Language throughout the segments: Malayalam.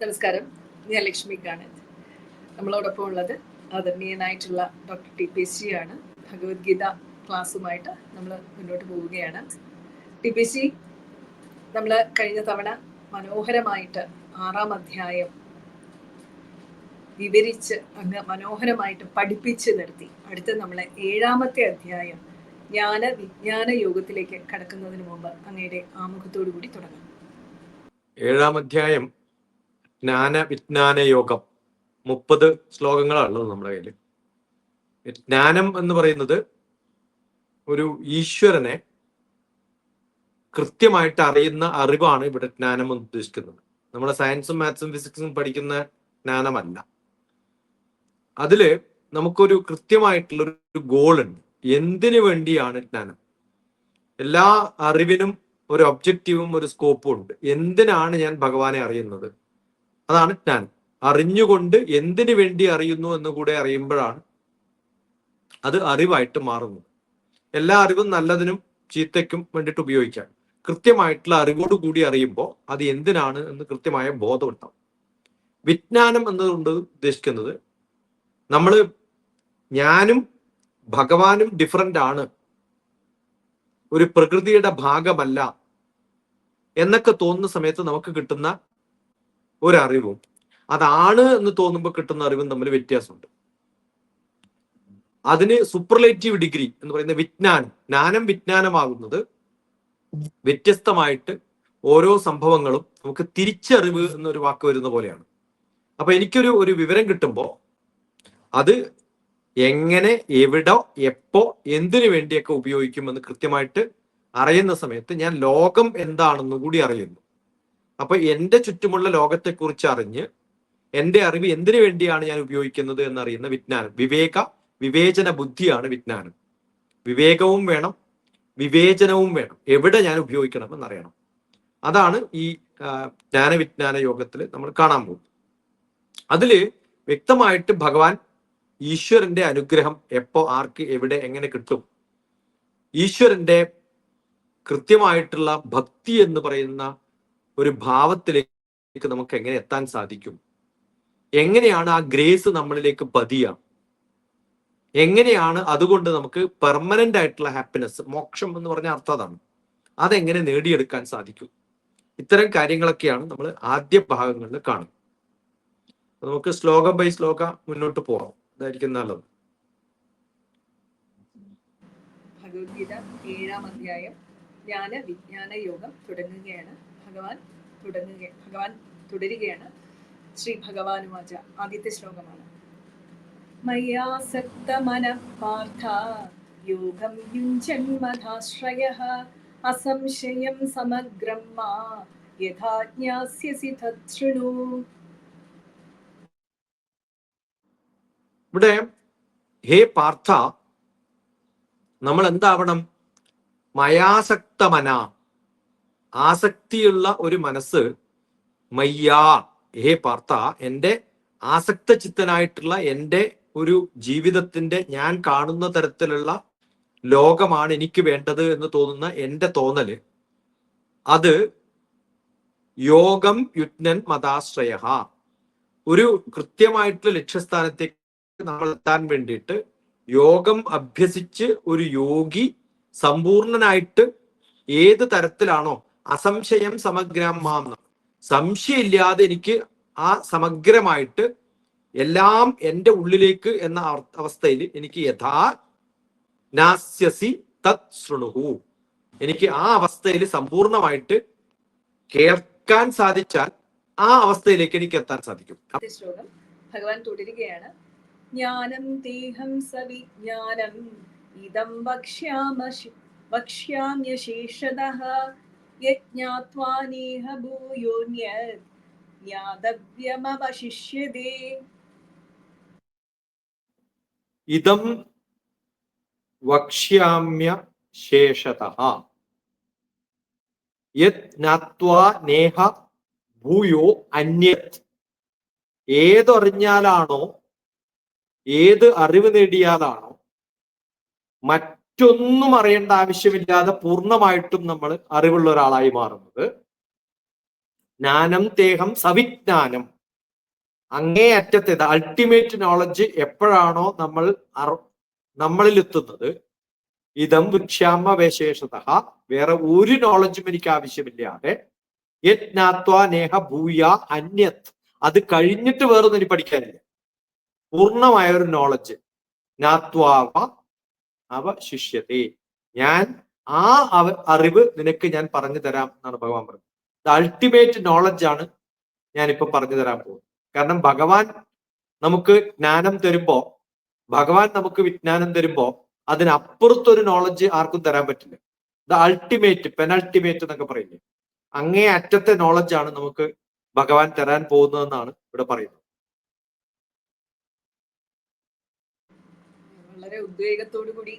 നമസ്കാരം, ഞാൻ ലക്ഷ്മി കാണത്ത്. നമ്മളോടൊപ്പം ഉള്ളത് ആദരണീയനായിട്ടുള്ള ഡോക്ടർ TPC ആണ്. ഭഗവത്ഗീത ക്ലാസ്സുമായിട്ട് നമ്മൾ മുന്നോട്ട് പോവുകയാണ്. TPC, നമ്മൾ കഴിഞ്ഞ തവണ മനോഹരമായിട്ട് 6-ാം അധ്യായം വിവരിച്ച് അങ്ങ് മനോഹരമായിട്ട് പഠിപ്പിച്ച് നിർത്തി. അടുത്ത് നമ്മളെ 7-ാമത്തെ അധ്യായം വിജ്ഞാന യോഗത്തിലേക്ക് കടക്കുന്നതിന് മുമ്പ് അങ്ങയുടെ ആമുഖത്തോടു കൂടി തുടങ്ങാം. 7-ാം അധ്യായം വിജ്ഞാന യോഗം 30 ശ്ലോകങ്ങളാണുള്ളത് നമ്മുടെ കയ്യിൽ. ജ്ഞാനം എന്ന് പറയുന്നത് ഒരു ഈശ്വരനെ കൃത്യമായിട്ട് അറിയുന്ന അറിവാണ് ഇവിടെ ജ്ഞാനം എന്ന് ഉദ്ദേശിക്കുന്നത്. നമ്മുടെ സയൻസും മാത്സും ഫിസിക്സും പഠിക്കുന്ന ജ്ഞാനമല്ല. അതില് നമുക്കൊരു കൃത്യമായിട്ടുള്ള ഒരു ഗോൾ ഉണ്ട്. എന്തിനു വേണ്ടിയാണ് ജ്ഞാനം? എല്ലാ അറിവിനും ഒരു ഒബ്ജക്റ്റീവും ഒരു സ്കോപ്പും ഉണ്ട്. എന്തിനാണ് ഞാൻ ഭഗവാനെ അറിയുന്നത്? അതാണ് ജ്ഞാനം. അറിഞ്ഞുകൊണ്ട് എന്തിനു വേണ്ടി അറിയുന്നു എന്ന് കൂടെ അറിയുമ്പോഴാണ് അത് അറിവായിട്ട് മാറുന്നത്. എല്ലാ അറിവും നല്ലതിനും ചീത്തയ്ക്കും വേണ്ടിയിട്ട് ഉപയോഗിക്കാം. കൃത്യമായിട്ടുള്ള അറിവോട് കൂടി അറിയുമ്പോൾ അത് എന്തിനാണ് എന്ന് കൃത്യമായ ബോധം ഉണ്ടാവും. വിജ്ഞാനം എന്നതുകൊണ്ട് ഉദ്ദേശിക്കുന്നത് ഞാനും ഭഗവാനും ഡിഫറൻ്റ് ആണ്, ഒരു പ്രകൃതിയുടെ ഭാഗമല്ല എന്നൊക്കെ തോന്നുന്ന സമയത്ത് നമുക്ക് കിട്ടുന്ന ഒരറിവും അതാണ് എന്ന് തോന്നുമ്പോൾ കിട്ടുന്ന അറിവും തമ്മിൽ വ്യത്യാസമുണ്ട്. അതിന് സൂപ്പർലേറ്റീവ് ഡിഗ്രി എന്ന് പറയുന്ന ജ്ഞാനം വിജ്ഞാനമാകുന്നത് വ്യത്യസ്തമായിട്ട് ഓരോ സംഭവങ്ങളും നമുക്ക് തിരിച്ചറിവ് എന്നൊരു വാക്ക് വരുന്ന പോലെയാണ്. അപ്പൊ എനിക്കൊരു വിവരം കിട്ടുമ്പോൾ അത് എങ്ങനെ, എവിടെ, എപ്പോ, എന്തിനു വേണ്ടിയൊക്കെ ഉപയോഗിക്കുമെന്ന് കൃത്യമായിട്ട് അറിയുന്ന സമയത്ത് ഞാൻ ലോകം എന്താണെന്ന് കൂടി അറിയുന്നു. അപ്പൊ എൻ്റെ ചുറ്റുമുള്ള ലോകത്തെക്കുറിച്ച് അറിഞ്ഞ് എൻ്റെ അറിവ് എന്തിനു വേണ്ടിയാണ് ഞാൻ ഉപയോഗിക്കുന്നത് എന്നറിയുന്ന വിജ്ഞാനം, വിവേചന ബുദ്ധിയാണ് വിജ്ഞാനം. വിവേകവും വേണം, വിവേചനവും വേണം. എവിടെ ഞാൻ ഉപയോഗിക്കണം എന്നറിയണം. അതാണ് ഈ വിജ്ഞാന യോഗത്തിൽ നമ്മൾ കാണാൻ പോകുന്നത്. അതില് വ്യക്തമായിട്ട് ഭഗവാൻ ഈശ്വരന്റെ അനുഗ്രഹം എപ്പോ, ആർക്ക്, എവിടെ, എങ്ങനെ കിട്ടും, ഈശ്വരന്റെ കൃത്യമായിട്ടുള്ള ഭക്തി എന്ന് പറയുന്ന ഒരു ഭാവത്തിലേക്ക് നമുക്ക് എങ്ങനെ എത്താൻ സാധിക്കും, എങ്ങനെയാണ് ആ ഗ്രേസ് നമ്മളിലേക്ക് പതിയുക, എങ്ങനെയാണ് അതുകൊണ്ട് നമുക്ക് പെർമനന്റ് ആയിട്ടുള്ള ഹാപ്പിനെസ്, മോക്ഷം എന്ന് പറഞ്ഞ അർത്ഥം അതാണ്, അതെങ്ങനെ നേടിയെടുക്കാൻ സാധിക്കും. ഇത്തരം കാര്യങ്ങളൊക്കെയാണ് നമ്മൾ ആദ്യ ഭാഗങ്ങളിൽ കാണുന്നത്. നമുക്ക് ശ്ലോകം ബൈ ശ്ലോക മുന്നോട്ട് പോകാം, അതായിരിക്കും നല്ലത്. ഭഗവത്ഗീത 7-ാം അധ്യായം വിജ്ഞാന യോഗം തുടങ്ങുകയാണ്. ഭഗവാൻ തുടരുകയാണ്. ശ്രീ ഭഗവാനുവാച. ആദ്യത്തെ ശ്ലോകമാണ്. മയ്യാസക്തമനഃ പാർത്ഥ യോഗം യുഞ്ജന്മധാശ്രയഃ അസംശയം സമഗ്രം മാ യഥാ ജ്ഞാസ്യസി തച്ഛൃണു. ഇവിടെ ഹേ പാർത്ഥ, നമ്മൾ എന്താവണം? മയാസക്തമന, ആസക്തിയുള്ള ഒരു മനസ്സ്. മയ്യാ, ഹേ പാർത്ഥ, എൻ്റെ ആസക്ത ചിത്തനായിട്ടുള്ള എൻ്റെ ഒരു ജീവിതത്തിന്റെ, ഞാൻ കാണുന്ന തരത്തിലുള്ള ലോകമാണ് എനിക്ക് വേണ്ടത് എന്ന് തോന്നുന്ന എൻ്റെ തോന്നല്, അത് യോഗം യുജ്ഞൻ മതാശ്രയ, ഒരു കൃത്യമായിട്ടുള്ള ലക്ഷ്യസ്ഥാനത്തേക്ക് നമ്മൾ എത്താൻ വേണ്ടിയിട്ട് യോഗം അഭ്യസിച്ച് ഒരു യോഗി സമ്പൂർണനായിട്ട് ഏത് തരത്തിലാണോ, അസംശയം സമഗ്രം മാം, സംശയമില്ലാതെ എനിക്ക് ആ സമഗ്രമായിട്ട് എല്ലാം എൻ്റെ ഉള്ളിലേക്ക് എന്ന അവസ്ഥയിൽ എനിക്ക് യഥാ നാസ്യസി തത് ശൃണുഹു, എനിക്ക് ആ അവസ്ഥയിൽ സമ്പൂർണമായിട്ട് കേൾക്കാൻ സാധിച്ചാൽ ആ അവസ്ഥയിലേക്ക് എനിക്ക് എത്താൻ സാധിക്കും. ശ്ലോകം ഭഗവാൻ തുടരുകയാണ്. ജ്ഞാനം തേഹം സവിജ്ഞാനം ഇദം വക്ഷ്യാമ്യശേഷതഃ യജ്ഞാത്വാ നേഹ ഭൂയോന്യത് ജ്ഞാതവ്യമവശിഷ്യതേ. ഇദം വക്ഷ്യാമ്യ ശേഷതഃ യത് ജ്ഞാത്വാ നേഹ ഭൂയോ അന്യത്. ഏതറിഞ്ഞാലാണോ, ഏത് അറിവ് നേടിയാലാണോ മറ്റൊന്നും അറിയേണ്ട ആവശ്യമില്ലാതെ പൂർണ്ണമായിട്ടും നമ്മൾ അറിവുള്ള ഒരാളായി മാറുന്നത്, ജ്ഞാനം തേഹം സവിജ്ഞാനം, അങ്ങേയറ്റത്തെ അൾട്ടിമേറ്റ് നോളജ് എപ്പോഴാണോ നമ്മളിൽ എത്തുന്നത്, ഇതം വൃക്ഷാമ വിശേഷത, വേറെ ഒരു നോളജും എനിക്ക് ആവശ്യമില്ലാതെ, യജ്ഞാത്വാ നേഹ ഭൂയ അന്യത്, അത് കഴിഞ്ഞിട്ട് വേറൊന്നും എനിക്ക് പഠിക്കാനില്ല, പൂർണ്ണമായ ഒരു നോളജ്, ജ്ഞാത്വാവ അവശിഷ്യത്തെ, ഞാൻ ആ അറിവ് നിനക്ക് ഞാൻ പറഞ്ഞു തരാം എന്നാണ് ഭഗവാൻ പറഞ്ഞത്. അൾട്ടിമേറ്റ് നോളജ് ആണ് ഞാനിപ്പോ പറഞ്ഞു തരാൻ പോകുന്നത്. കാരണം ഭഗവാൻ നമുക്ക് ജ്ഞാനം തരുമ്പോ, ഭഗവാൻ നമുക്ക് വിജ്ഞാനം തരുമ്പോ അതിനപ്പുറത്തൊരു നോളജ് ആർക്കും തരാൻ പറ്റില്ല. ദ അൾട്ടിമേറ്റ്, പെനൾട്ടിമേറ്റ് എന്നൊക്കെ പറയില്ലേ, അങ്ങേ അറ്റത്തെ നോളജ് ആണ് നമുക്ക് ഭഗവാൻ തരാൻ പോകുന്നതെന്നാണ് ഇവിടെ പറയുന്നത്. വളരെ ഉദ്വേഗത്തോടു കൂടി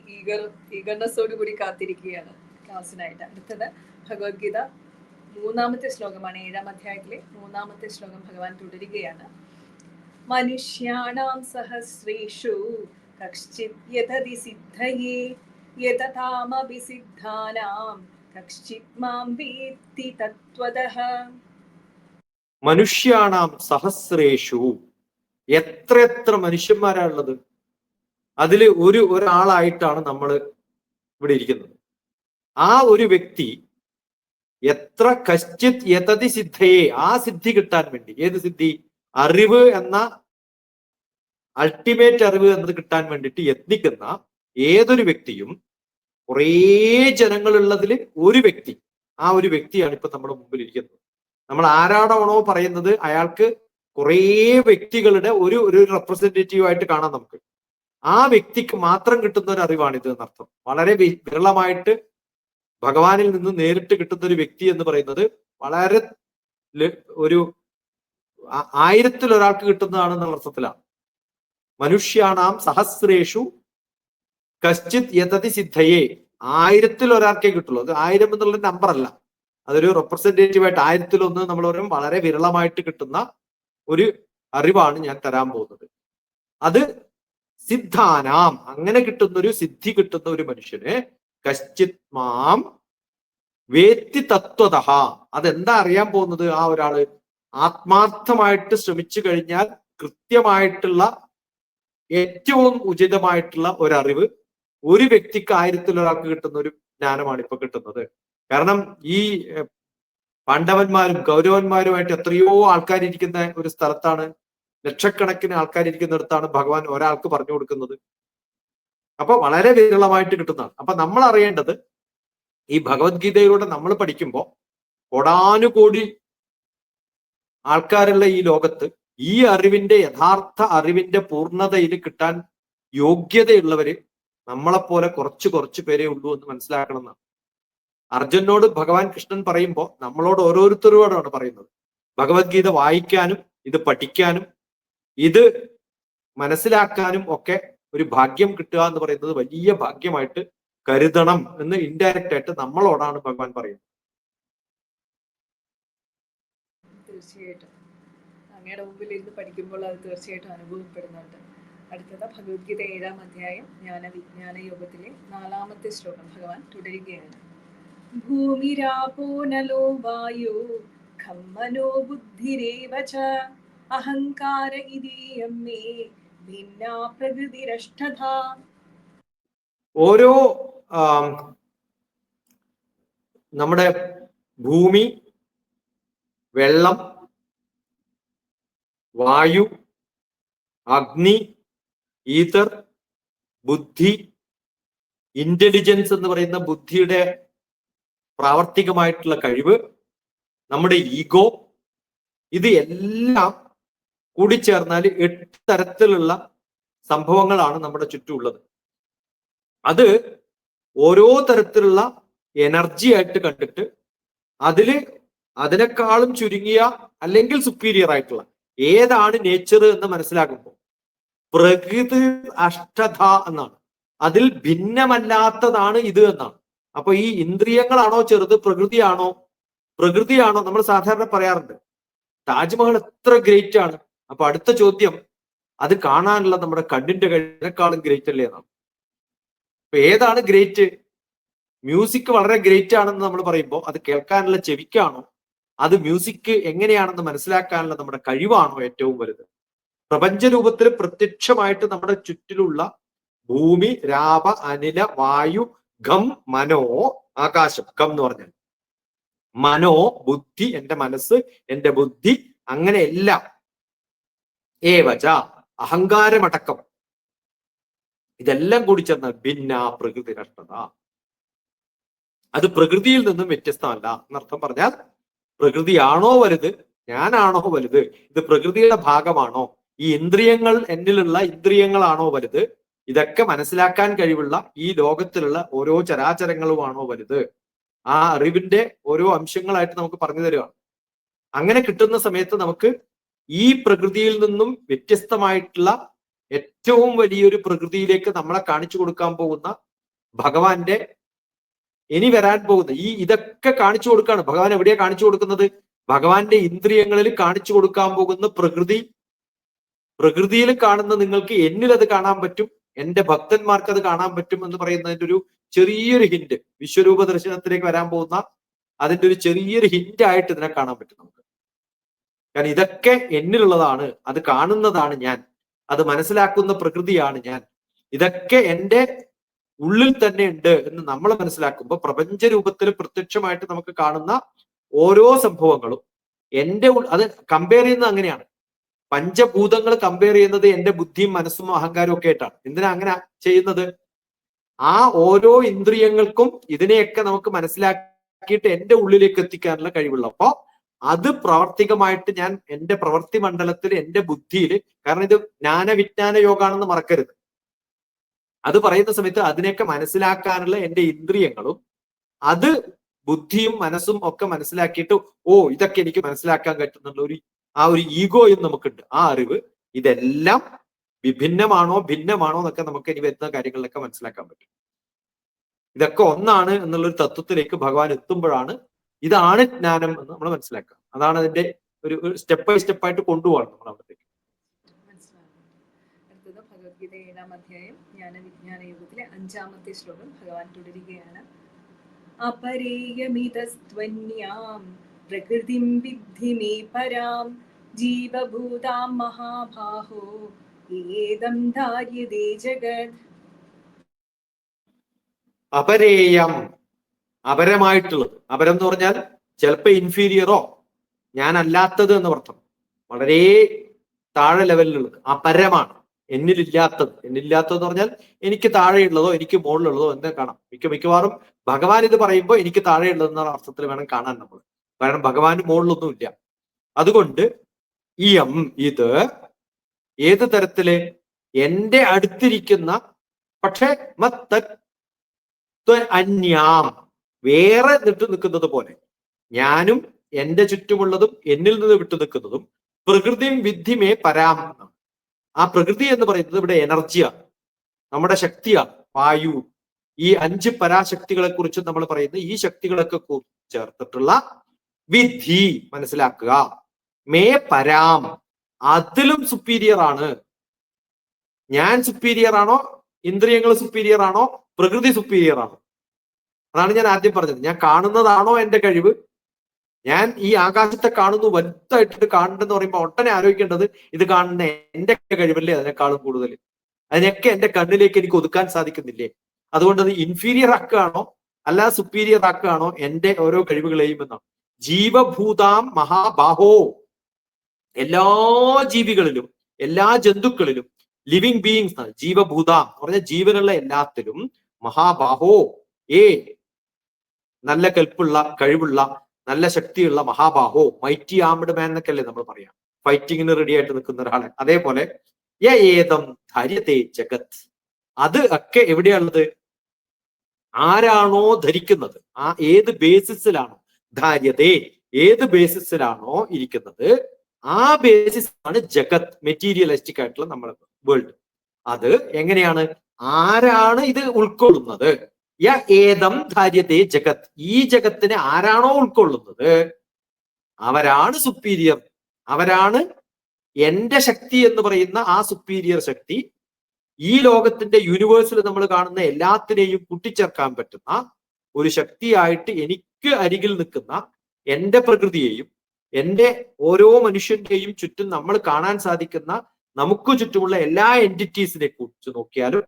ഈഗർനെസ്സോടു കൂടി കാത്തിരിക്കുകയാണ് ക്ലാസ്സിനായിട്ട്. അടുത്തത് ഭഗവത്ഗീത 3-ാമത്തെ ശ്ലോകമാണ്. 7-ാം അധ്യായത്തിലെ 3-ാമത്തെ ശ്ലോകം ഭഗവാൻ തുടരുകയാണ്. മനുഷ്യാണാം സഹസ്രേഷു കശ്ചിത് യതതി സിദ്ധയേ യതതാമപി സിദ്ധാനാം കശ്ചിത് മാം വേത്തി തത്വതഃ. മനുഷ്യാണാം സഹസ്രേഷു, എത്ര മനുഷ്യന്മാരാണുള്ളത്, അതിൽ ഒരാളായിട്ടാണ് നമ്മൾ ഇവിടെ ഇരിക്കുന്നത്. ആ ഒരു വ്യക്തി എത്ര കശ്ചിത് യതതി സിദ്ധയെ, ആ സിദ്ധി കിട്ടാൻ വേണ്ടി, ഏത് സിദ്ധി? അറിവ് എന്ന അൾട്ടിമേറ്റ് അറിവ് എന്നത് കിട്ടാൻ വേണ്ടിയിട്ട് യത്നിക്കുന്ന ഏതൊരു വ്യക്തിയും, കുറേ ജനങ്ങളുള്ളതിൽ ഒരു വ്യക്തി, ആ ഒരു വ്യക്തിയാണ് ഇപ്പൊ നമ്മുടെ മുമ്പിൽ ഇരിക്കുന്നത്. നമ്മൾ ആരാടാണോ പറയുന്നത് അയാൾക്ക് കുറേ വ്യക്തികളുടെ ഒരു റെപ്രസെന്റേറ്റീവ് ആയിട്ട് കാണാം നമുക്ക്. ആ വ്യക്തിക്ക് മാത്രം കിട്ടുന്ന ഒരു അറിവാണിത് എന്നർത്ഥം. വളരെ വിരളമായിട്ട് ഭഗവാനിൽ നിന്ന് നേരിട്ട് കിട്ടുന്ന ഒരു വ്യക്തി എന്ന് പറയുന്നത് വളരെ ഒരു 1000-ൽ ഒരാൾക്ക് കിട്ടുന്നതാണെന്നുള്ള അർത്ഥത്തിലാണ്. മനുഷ്യാണാം സഹസ്രേഷു കശ്ചിത് യതതി സിദ്ധയെ, 1000-ൽ ഒരാൾക്കേ കിട്ടുള്ളൂ. അത് 1000 എന്നുള്ള നമ്പർ അല്ല, അതൊരു റെപ്രസെന്റേറ്റീവ് ആയിട്ട് 1000-ൽ 1 നമ്മൾ പറയും. വളരെ വിരളമായിട്ട് കിട്ടുന്ന ഒരു അറിവാണ് ഞാൻ തരാൻ പോകുന്നത്. അത് സിദ്ധാനാം, അങ്ങനെ കിട്ടുന്ന ഒരു സിദ്ധി കിട്ടുന്ന ഒരു മനുഷ്യന് കശ്ചിത് മാം വേത്തി തത്വതഃ, അതെന്താ അറിയാൻ പോകുന്നത്? ആ ഒരാള് ആത്മാർത്ഥമായിട്ട് ശ്രമിച്ചു കഴിഞ്ഞാൽ കൃത്യമായിട്ടുള്ള ഏറ്റവും ഉചിതമായിട്ടുള്ള ഒരറിവ് ഒരു വ്യക്തിക്ക് 1000-ൽ ഒരാൾക്ക് കിട്ടുന്ന ഒരു ജ്ഞാനമാണ് ഇപ്പൊ കിട്ടുന്നത്. കാരണം ഈ പാണ്ഡവന്മാരും കൗരവന്മാരുമായിട്ട് എത്രയോ ആൾക്കാരിരിക്കുന്ന ഒരു സ്ഥലത്താണ്, ലക്ഷക്കണക്കിന് ആൾക്കാരിരിക്കുന്നിടത്താണ് ഭഗവാൻ ഒരാൾക്ക് പറഞ്ഞു കൊടുക്കുന്നത്. അപ്പൊ വളരെ വിരളമായിട്ട് കിട്ടുന്നതാണ്. അപ്പൊ നമ്മൾ അറിയേണ്ടത്, ഈ ഭഗവത്ഗീതയിലൂടെ നമ്മൾ പഠിക്കുമ്പോൾ കോടാനുകോടി ആൾക്കാരുള്ള ഈ ലോകത്ത് ഈ അറിവിന്റെ, യഥാർത്ഥ അറിവിന്റെ പൂർണ്ണതയിൽ കിട്ടാൻ യോഗ്യതയുള്ളവര് നമ്മളെപ്പോലെ കുറച്ച് പേരേ ഉള്ളൂ എന്ന് മനസ്സിലാക്കണം എന്നാണ്. അർജുനോട് ഭഗവാൻ കൃഷ്ണൻ പറയുമ്പോൾ നമ്മളോട് ഓരോരുത്തരോടാണ് പറയുന്നത്. ഭഗവത്ഗീത വായിക്കാനും ഇത് പഠിക്കാനും ഇത് മനസ്സിലാക്കാനും ഒക്കെ ഒരു ഭാഗ്യം കിട്ടുക എന്ന് പറയുന്നത് വലിയ ഭാഗ്യമായിട്ട് കരുതണം എന്ന് ഇൻഡയറക്റ്റ് ആയിട്ട് നമ്മളോടാണ് ഭഗവാൻ പറയുന്നത്. തീർച്ചയായിട്ടും അങ്ങയുടെ മുമ്പിൽ ഇരുന്ന് പഠിക്കുമ്പോൾ അത് തീർച്ചയായിട്ടും അനുഭവപ്പെടുന്നുണ്ട്. അടുത്തത് ഭഗവത്ഗീത 7-ാം അധ്യായം ജ്ഞാന യോഗത്തിലെ 4-ാമത്തെ ശ്ലോകം ഭഗവാൻ തുടരുകയാണ്. ഭൂമിരാപോ നലോ വായോ ഖം മനോ ബുദ്ധിരേവ ച അഹങ്കാര ഇതീയം മേ ഭിന്നാ പ്രകൃതിരഷ്ടധാ. ഓരോ നമ്മുടെ ഭൂമി, വെള്ളം, വായു, അഗ്നി, ഈതർ, ബുദ്ധി, ഇന്റലിജൻസ് എന്ന് പറയുന്ന ബുദ്ധിയുടെ പ്രാവർത്തികമായിട്ടുള്ള കഴിവ്, നമ്മുടെ ഈഗോ, ഇത് എല്ലാം കൂടിച്ചേർന്നാൽ 8 തരത്തിലുള്ള സംഭവങ്ങളാണ് നമ്മുടെ ചുറ്റുമുള്ളത്. അത് ഓരോ തരത്തിലുള്ള എനർജി ആയിട്ട് കണ്ടിട്ട് അതിനേക്കാളും ചുരുങ്ങിയ അല്ലെങ്കിൽ സുപ്പീരിയർ ആയിട്ടുള്ള ഏതാണ് നേച്ചർ എന്ന് മനസ്സിലാക്കുമ്പോൾ പ്രകൃതി അഷ്ടധ എന്നാണ്, അതിൽ ഭിന്നമല്ലാത്തതാണ് ഇത് എന്നാണ്. അപ്പൊ ഈ ഇന്ദ്രിയങ്ങളാണോ ചെറുത്, പ്രകൃതിയാണോ? നമ്മൾ സാധാരണ പറയാറുണ്ട് താജ്മഹൽ എത്ര ഗ്രേറ്റ് ആണ്. അപ്പൊ അടുത്ത ചോദ്യം, അത് കാണാനുള്ള നമ്മുടെ കണ്ണിന്റെ കഴിവിനേക്കാളും ഗ്രേറ്റ് അല്ലേ എന്നാണ്. അപ്പൊ ഏതാണ് ഗ്രേറ്റ്? മ്യൂസിക് വളരെ ഗ്രേറ്റ് ആണെന്ന് നമ്മൾ പറയുമ്പോൾ അത് കേൾക്കാനുള്ള ചെവിക്കാണോ, അത് മ്യൂസിക് എങ്ങനെയാണെന്ന് മനസ്സിലാക്കാനുള്ള നമ്മുടെ കഴിവാണോ ഏറ്റവും വലുത്? പ്രപഞ്ച രൂപത്തിൽ പ്രത്യക്ഷമായിട്ട് നമ്മുടെ ചുറ്റിലുള്ള ഭൂമി, രാപ, അനില, വായു, ഖം, മനോ, ആകാശം. ഖം എന്ന് പറഞ്ഞാൽ മനോ, ബുദ്ധി, എന്റെ മനസ്സ്, എന്റെ ബുദ്ധി, അങ്ങനെ എല്ലാം. ഏവച, അഹങ്കാരമടക്കം, ഇതെല്ലാം കൂടി ചേർന്ന ഭിന്ന പ്രകൃതി നഷ്ടത. അത് പ്രകൃതിയിൽ നിന്നും വ്യത്യസ്തമല്ല എന്നർത്ഥം. പറഞ്ഞാൽ പ്രകൃതിയാണോ വലുത്, ഞാനാണോ വലുത്, ഇത് പ്രകൃതിയുടെ ഭാഗമാണോ, ഈ ഇന്ദ്രിയങ്ങൾ, എന്നിലുള്ള ഇന്ദ്രിയങ്ങളാണോ വലുത്, ഇതൊക്കെ മനസ്സിലാക്കാൻ കഴിവുള്ള ഈ ലോകത്തിലുള്ള ഓരോ ചരാചരങ്ങളുമാണോ വലുത്, ആ അറിവിന്റെ ഓരോ അംശങ്ങളായിട്ട് നമുക്ക് പറഞ്ഞു തരികയാണ്. അങ്ങനെ കിട്ടുന്ന സമയത്ത് നമുക്ക് ഈ പ്രകൃതിയിൽ നിന്നും വ്യത്യസ്തമായിട്ടുള്ള ഏറ്റവും വലിയൊരു പ്രകൃതിയിലേക്ക് നമ്മളെ കാണിച്ചു കൊടുക്കാൻ പോകുന്ന ഭഗവാന്റെ ഇനി വരാൻ പോകുന്ന ഇതൊക്കെ കാണിച്ചു കൊടുക്കാണ്. ഭഗവാൻ എവിടെയാ കാണിച്ചു കൊടുക്കുന്നത്? ഭഗവാന്റെ ഇന്ദ്രിയങ്ങളിൽ കാണിച്ചു കൊടുക്കാൻ പോകുന്ന പ്രകൃതിയിൽ കാണുന്ന നിങ്ങൾക്ക് എന്നിൽ അത് കാണാൻ പറ്റും, എന്റെ ഭക്തന്മാർക്ക് അത് കാണാൻ പറ്റും എന്ന് പറയുന്നതിന്റെ ഒരു ചെറിയൊരു ഹിന്റ്, വിശ്വരൂപ ദർശനത്തിലേക്ക് വരാൻ പോകുന്ന അതിന്റെ ഒരു ചെറിയൊരു ഹിന്റ് ആയിട്ട് ഇതിനെ കാണാൻ പറ്റും നമുക്ക്. കാരണം ഇതൊക്കെ എന്നിലുള്ളതാണ്, അത് കാണുന്നതാണ് ഞാൻ, അത് മനസ്സിലാക്കുന്ന പ്രകൃതിയാണ് ഞാൻ, ഇതൊക്കെ എന്റെ ഉള്ളിൽ തന്നെ ഉണ്ട് എന്ന് നമ്മൾ മനസ്സിലാക്കുമ്പോൾ പ്രപഞ്ച രൂപത്തിൽ പ്രത്യക്ഷമായിട്ട് നമുക്ക് കാണുന്ന ഓരോ സംഭവങ്ങളും അത് കമ്പയർ ചെയ്യുന്നത് അങ്ങനെയാണ്. പഞ്ചഭൂതങ്ങൾ കമ്പയർ ചെയ്യുന്നത് എന്റെ ബുദ്ധിയും മനസ്സും അഹങ്കാരവും ഒക്കെ ആയിട്ടാണ്. എന്തിനാ അങ്ങനെ ചെയ്യുന്നത്? ആ ഓരോ ഇന്ദ്രിയങ്ങൾക്കും ഇതിനെയൊക്കെ നമുക്ക് മനസ്സിലാക്കിയിട്ട് എന്റെ ഉള്ളിലേക്ക് എത്തിക്കാനുള്ള കഴിവുള്ളപ്പോ അത് പ്രാവർത്തികമായിട്ട് ഞാൻ എന്റെ പ്രവൃത്തി മണ്ഡലത്തിൽ, എന്റെ ബുദ്ധിയിൽ, കാരണം ഇത് ജ്ഞാനവിജ്ഞാന യോഗാണെന്ന് മറക്കരുത്. അത് പറയുന്ന സമയത്ത് അതിനെയൊക്കെ മനസ്സിലാക്കാനുള്ള എന്റെ ഇന്ദ്രിയങ്ങളും അത് ബുദ്ധിയും മനസ്സും ഒക്കെ മനസ്സിലാക്കിയിട്ട് ഇതൊക്കെ എനിക്ക് മനസ്സിലാക്കാൻ പറ്റുന്നുള്ള ഒരു ഈഗോയും നമുക്കുണ്ട്. ആ അറിവ്, ഇതെല്ലാം വിഭിന്നമാണോ ഭിന്നമാണോ എന്നൊക്കെ നമുക്ക് ഇനി വരുന്ന കാര്യങ്ങളിലൊക്കെ മനസ്സിലാക്കാൻ പറ്റും. ഇതൊക്കെ ഒന്നാണ് എന്നുള്ളൊരു തത്വത്തിലേക്ക് ഭഗവാൻ എത്തുമ്പോഴാണ് ഇതാണ് ജ്ഞാനം എന്ന് നമ്മൾ മനസ്സിലാക്കുക. അതാണ് അതിന്റെ ഒരു സ്റ്റെപ്പ് ബൈ സ്റ്റെപ്പായിട്ട് കൊണ്ടുപോകണം നമ്മൾ അവിടത്തേക്ക്. അടുത്തത് ഭഗവത്ഗീത 7-ാം അധ്യായം ജ്ഞാനവിജ്ഞാന യോഗത്തിലെ 5-ാമത്തെ ശ്ലോകം ഭഗവാൻ തുടരുകയാണ്. അപരേയമിതസ്ത്വന്യാം പ്രകൃതിം വിദ്ധി മേ പരാം ജീവഭൂതാം മഹാബാഹോ ഏതം ധാര്യതേ ജഗത്. അപരേയം, അപരമായിട്ടുള്ളത്. അപരം എന്ന് പറഞ്ഞാൽ ചിലപ്പോ ഇൻഫീരിയറോ ഞാനല്ലാത്തത് എന്ന് അർത്ഥം. വളരെ താഴെ ലെവലിലുള്ളത് അപരമാണ്, എന്നിലില്ലാത്തത്. എന്നില്ലാത്തതെന്ന് പറഞ്ഞാൽ എനിക്ക് താഴെയുള്ളതോ എനിക്ക് മുകളിലുള്ളതോ എന്ന് കാണാം. മിക്കവാറും ഭഗവാൻ ഇത് പറയുമ്പോൾ എനിക്ക് താഴെയുള്ളതെന്ന അർത്ഥത്തിൽ വേണം കാണാൻ നമ്മൾ. കാരണം ഭഗവാന് മുകളിലൊന്നുമില്ല. അതുകൊണ്ട് ഇത് ഏത് തരത്തില്? എന്റെ അടുത്തിരിക്കുന്ന, പക്ഷെ അന്യാം, വേറെ വിട്ടു നിൽക്കുന്നത് പോലെ, ഞാനും എന്റെ ചുറ്റുമുള്ളതും എന്നിൽ നിന്ന് വിട്ടു നിൽക്കുന്നതും പ്രകൃതിയും വിദ്ധിമേ പരാം. ആ പ്രകൃതി എന്ന് പറയുന്നത് ഇവിടെ എനർജിയാണ്, നമ്മുടെ ശക്തിയാണ്, വായു. ഈ 5 പരാശക്തികളെ കുറിച്ച് നമ്മൾ പറയുന്ന ഈ ശക്തികളൊക്കെ ചേർത്തിട്ടുള്ള വിധി മനസ്സിലാക്കുക. മേ പരാം, അതിലും സുപ്പീരിയർ ആണ്. ഞാൻ സുപ്പീരിയർ ആണോ, ഇന്ദ്രിയങ്ങൾ സുപ്പീരിയർ ആണോ, പ്രകൃതി സുപ്പീരിയർ ആണോ? അതാണ് ഞാൻ ആദ്യം പറഞ്ഞത്. ഞാൻ കാണുന്നതാണോ എന്റെ കഴിവ്? ഞാൻ ഈ ആകാശത്തെ കാണുന്നു, വലുതായിട്ടിട്ട് കാണുന്നെന്ന് പറയുമ്പോൾ ഒട്ടനെ ആലോചിക്കേണ്ടത് ഇത് കാണുന്ന എന്റെ കഴിവല്ലേ അതിനേക്കാളും കൂടുതൽ? അതിനൊക്കെ എന്റെ കണ്ണിലേക്ക് എനിക്ക് ഒതുക്കാൻ സാധിക്കുന്നില്ലേ? അതുകൊണ്ട് അത് ഇൻഫീരിയർ ആക്കുകയാണോ അല്ല സുപ്പീരിയർ ആക്കുകയാണോ എന്റെ ഓരോ കഴിവുകളെയും എന്നാണ്. ജീവഭൂതാം മഹാബാഹോ, എല്ലാ ജീവികളിലും എല്ലാ ജന്തുക്കളിലും ലിവിങ് ബീയിങ്സ്, ജീവഭൂതാം എന്ന് പറഞ്ഞാൽ ജീവനുള്ള എല്ലാത്തിലും, മഹാബാഹോ നല്ല കൽപ്പുള്ള, കഴിവുള്ള, നല്ല ശക്തിയുള്ള മഹാബാഹോ, മൈറ്റി ആംഡ് മാൻ എന്നൊക്കെ അല്ലേ നമ്മൾ പറയാം, ഫൈറ്റിങ്ങിന് റെഡി ആയിട്ട് നിൽക്കുന്ന ഒരാളെ. അതേപോലെ ഏതം ധര്യത്തെ ജഗത്, അത് ഒക്കെ എവിടെയാണുള്ളത്? ആരാണോ ധരിക്കുന്നത്, ആ ഏത് ബേസിസിലാണോ ധാര്യതേ, ഏത് ബേസിസിലാണോ ഇരിക്കുന്നത്, ആ ബേസിസ് ആണ് ജഗത്, മെറ്റീരിയലിസ്റ്റിക് ആയിട്ടുള്ള നമ്മുടെ വേൾഡ്. അത് എങ്ങനെയാണ്? ആരാണ് ഇത് ഉൾക്കൊള്ളുന്നത്? ഏതം ധാര്യതേ ജഗത്, ഈ ജഗത്തിനെ ആരാണോ ഉൾക്കൊള്ളുന്നത് അവരാണ് സുപ്പീരിയർ, അവരാണ് എന്റെ ശക്തി എന്ന് പറയുന്ന ആ സുപ്പീരിയർ ശക്തി. ഈ ലോകത്തിന്റെ യൂണിവേഴ്സിൽ നമ്മൾ കാണുന്ന എല്ലാത്തിനെയും കൂട്ടിച്ചേർക്കാൻ പറ്റുന്ന ഒരു ശക്തിയായിട്ട് എനിക്ക് അരികിൽ നിൽക്കുന്ന എന്റെ പ്രകൃതിയെയും എന്റെ ഓരോ മനുഷ്യന്റെയും ചുറ്റും നമ്മൾ കാണാൻ സാധിക്കുന്ന നമുക്ക് ചുറ്റുമുള്ള എല്ലാ എൻറ്റിറ്റീസിനെ കുറിച്ച് നോക്കിയാലും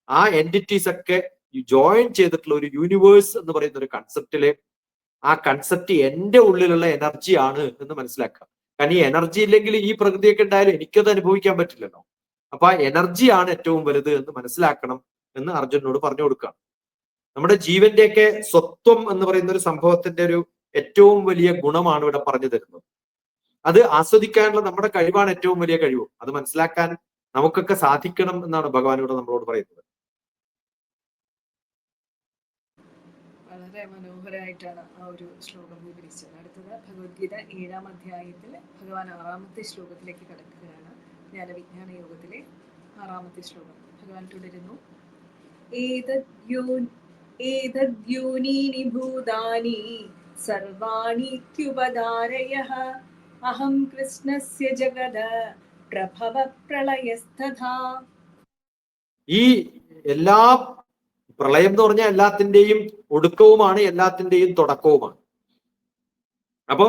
ആ എൻറ്റിറ്റീസ് ഒക്കെ ജോയിൻ ചെയ്തിട്ടുള്ള ഒരു യൂണിവേഴ്സ് എന്ന് പറയുന്ന ഒരു കൺസെപ്റ്റില് ആ കൺസെപ്റ്റ് എന്റെ ഉള്ളിലുള്ള എനർജി ആണ് എന്ന് മനസ്സിലാക്കുക. കാരണം ഈ എനർജി ഇല്ലെങ്കിൽ ഈ പ്രകൃതിയൊക്കെ ഉണ്ടായാലും എനിക്കത് അനുഭവിക്കാൻ പറ്റില്ലല്ലോ. അപ്പൊ ആ എനർജിയാണ് ഏറ്റവും വലുത് എന്ന് മനസ്സിലാക്കണം എന്ന് അർജുനോട് പറഞ്ഞു കൊടുക്കുക. നമ്മുടെ ജീവന്റെയൊക്കെ സ്വത്വം എന്ന് പറയുന്ന ഒരു സംഭവത്തിന്റെ ഒരു ഏറ്റവും വലിയ ഗുണമാണ് ഇവിടെ പറഞ്ഞു തരുന്നത്. അത് ആസ്വദിക്കാനുള്ള നമ്മുടെ കഴിവാണ് ഏറ്റവും വലിയ കഴിവ്. അത് മനസ്സിലാക്കാൻ നമുക്കൊക്കെ സാധിക്കണം എന്നാണ് ഭഗവാൻ ഇവിടെ നമ്മളോട് പറയുന്നത്. വളരെ മനോഹരമായിട്ടാണ് ആ ഒരു ശ്ലോകം വിവരിച്ചത്. അടുത്തത് ഭഗവത്ഗീത 7-ാം അധ്യായത്തിൽ ഭഗവാൻ 6-ാമത്തെ ശ്ലോകത്തിലേക്ക് കടക്കുകയാണ്. ജ്ഞാനവിജ്ഞാന യോഗത്തിലെ 6-ാമത്തെ ശ്ലോകം. ഭഗവാൻ തുടരുന്നു. ഏതദ്യൂനീനി ഭൂതാനി സർവാണീത്യുപധാരയഃ അഹം കൃഷ്ണസ്യ ജഗദ പ്രഭവ പ്രളയസ്തഥാ. ഈ എല്ലാ പ്രളയം എന്ന് പറഞ്ഞാൽ എല്ലാത്തിന്റെയും ഒടുക്കവുമാണ്, എല്ലാത്തിന്റെയും തുടക്കവുമാണ്. അപ്പോ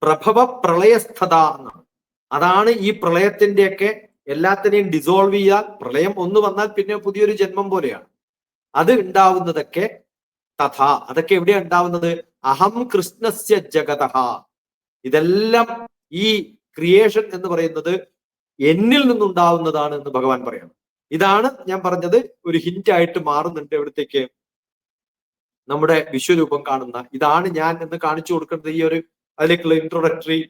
പ്രഭവ പ്രളയസ്ഥത എന്നാണ്. അതാണ് ഈ പ്രളയത്തിന്റെയൊക്കെ എല്ലാത്തിനെയും ഡിസോൾവ് ചെയ്യാൻ. പ്രളയം ഒന്ന് വന്നാൽ പിന്നെ പുതിയൊരു ജന്മം പോലെയാണ്. അത് ഉണ്ടാവുന്നതൊക്കെ തഥാ, അതൊക്കെ എവിടെയാണ് ഉണ്ടാവുന്നത്? അഹം കൃഷ്ണസ്യ ജഗതഃ. ഇതെല്ലാം ഈ ക്രിയേഷൻ എന്ന് പറയുന്നത് എന്നിൽ നിന്നുണ്ടാവുന്നതാണ് എന്ന് ഭഗവാൻ പറയണം. ഇതാണ് ഞാൻ പറഞ്ഞത്, ഒരു ഹിന്റ് ആയിട്ട് മാറുന്നുണ്ട് എവിടത്തേക്ക്? നമ്മുടെ വിശ്വരൂപം കാണുന്ന ഇതാണ് ഞാൻ എന്ന് കാണിച്ചു കൊടുക്കുന്നത് ഈ ഒരു അതിലേക്കുള്ള ഇൻട്രോഡക്ടറി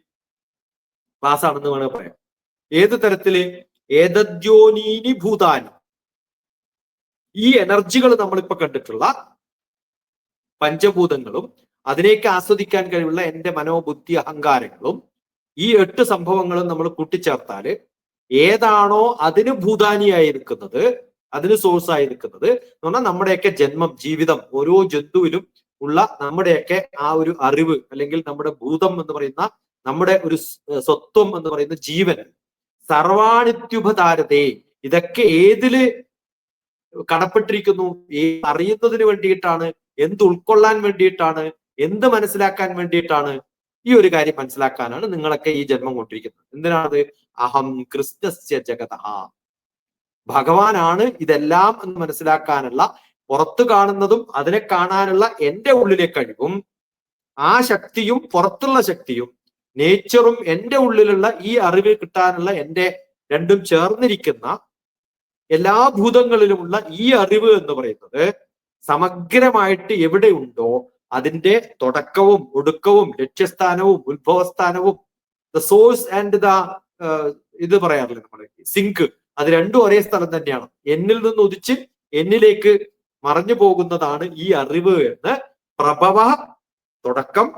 ക്ലാസ് ആണെന്ന് വേണമെങ്കിൽ പറയാം. ഏത് തരത്തില്? ഏതദ്യോനീനി ഭൂതാനി. ഈ എനർജികൾ നമ്മളിപ്പോ കണ്ടിട്ടുള്ള പഞ്ചഭൂതങ്ങളും അതിനേക്ക് ആസ്വദിക്കാൻ കഴിവുള്ള എന്റെ മനോബുദ്ധി അഹങ്കാരങ്ങളും ഈ 8 സംഭവങ്ങളും നമ്മൾ കൂട്ടിച്ചേർത്താല് ഏതാണോ അതിന് ഭൂതാനിയായി നിൽക്കുന്നത്, അതിന് സോഴ്സ് ആയി നിൽക്കുന്നത് എന്ന് പറഞ്ഞാൽ നമ്മുടെയൊക്കെ ജന്മം, ജീവിതം, ഓരോ ജന്തുവിലും ഉള്ള നമ്മുടെയൊക്കെ ആ ഒരു അറിവ്, അല്ലെങ്കിൽ നമ്മുടെ ഭൂതം എന്ന് പറയുന്ന നമ്മുടെ ഒരു സ്വത്വം എന്ന് പറയുന്ന ജീവൻ, സർവാണിത്യുപതാരതേ. ഇതൊക്കെ ഏതില് കടപ്പെട്ടിരിക്കുന്നു? അറിയുന്നതിന് വേണ്ടിയിട്ടാണ്, എന്ത് ഉൾക്കൊള്ളാൻ വേണ്ടിയിട്ടാണ്, എന്ത് മനസ്സിലാക്കാൻ വേണ്ടിയിട്ടാണ്? ഈ ഒരു കാര്യം മനസ്സിലാക്കാനാണ് നിങ്ങളൊക്കെ ഈ ജന്മം കൊണ്ടിരിക്കുന്നത്. എന്തിനാണത്? അഹം കൃഷ്ണസ്യ ജഗതഃ. ഭഗവാനാണ് ഇതെല്ലാം എന്ന് മനസ്സിലാക്കാനുള്ള, പുറത്ത് കാണുന്നതും അതിനെ കാണാനുള്ള എന്റെ ഉള്ളിലെ കഴിവും ആ ശക്തിയും പുറത്തുള്ള ശക്തിയും നേച്ചറും എന്റെ ഉള്ളിലുള്ള ഈ അറിവ് കിട്ടാനുള്ള എന്റെ രണ്ടും ചേർന്നിരിക്കുന്ന എല്ലാ ഭൂതങ്ങളിലുമുള്ള ഈ അറിവ് എന്ന് പറയുന്നത് സമഗ്രമായിട്ട് എവിടെയുണ്ടോ അതിന്റെ തുടക്കവും ഒടുക്കവും ലക്ഷ്യസ്ഥാനവും ഉത്ഭവസ്ഥാനവും ദ സോഴ്സ് ആൻഡ് ദ ഇത് പറയാറില്ലേ നമ്മള് സിങ്ക്, അത് രണ്ടും ഒരേ സ്ഥലം തന്നെയാണ്. എന്നിൽ നിന്ന് ഉദിച്ച് എന്നിലേക്ക് മറഞ്ഞു പോകുന്നതാണ് ഈ അറിവ് എന്ന്. പ്രഭവ തുടക്കം,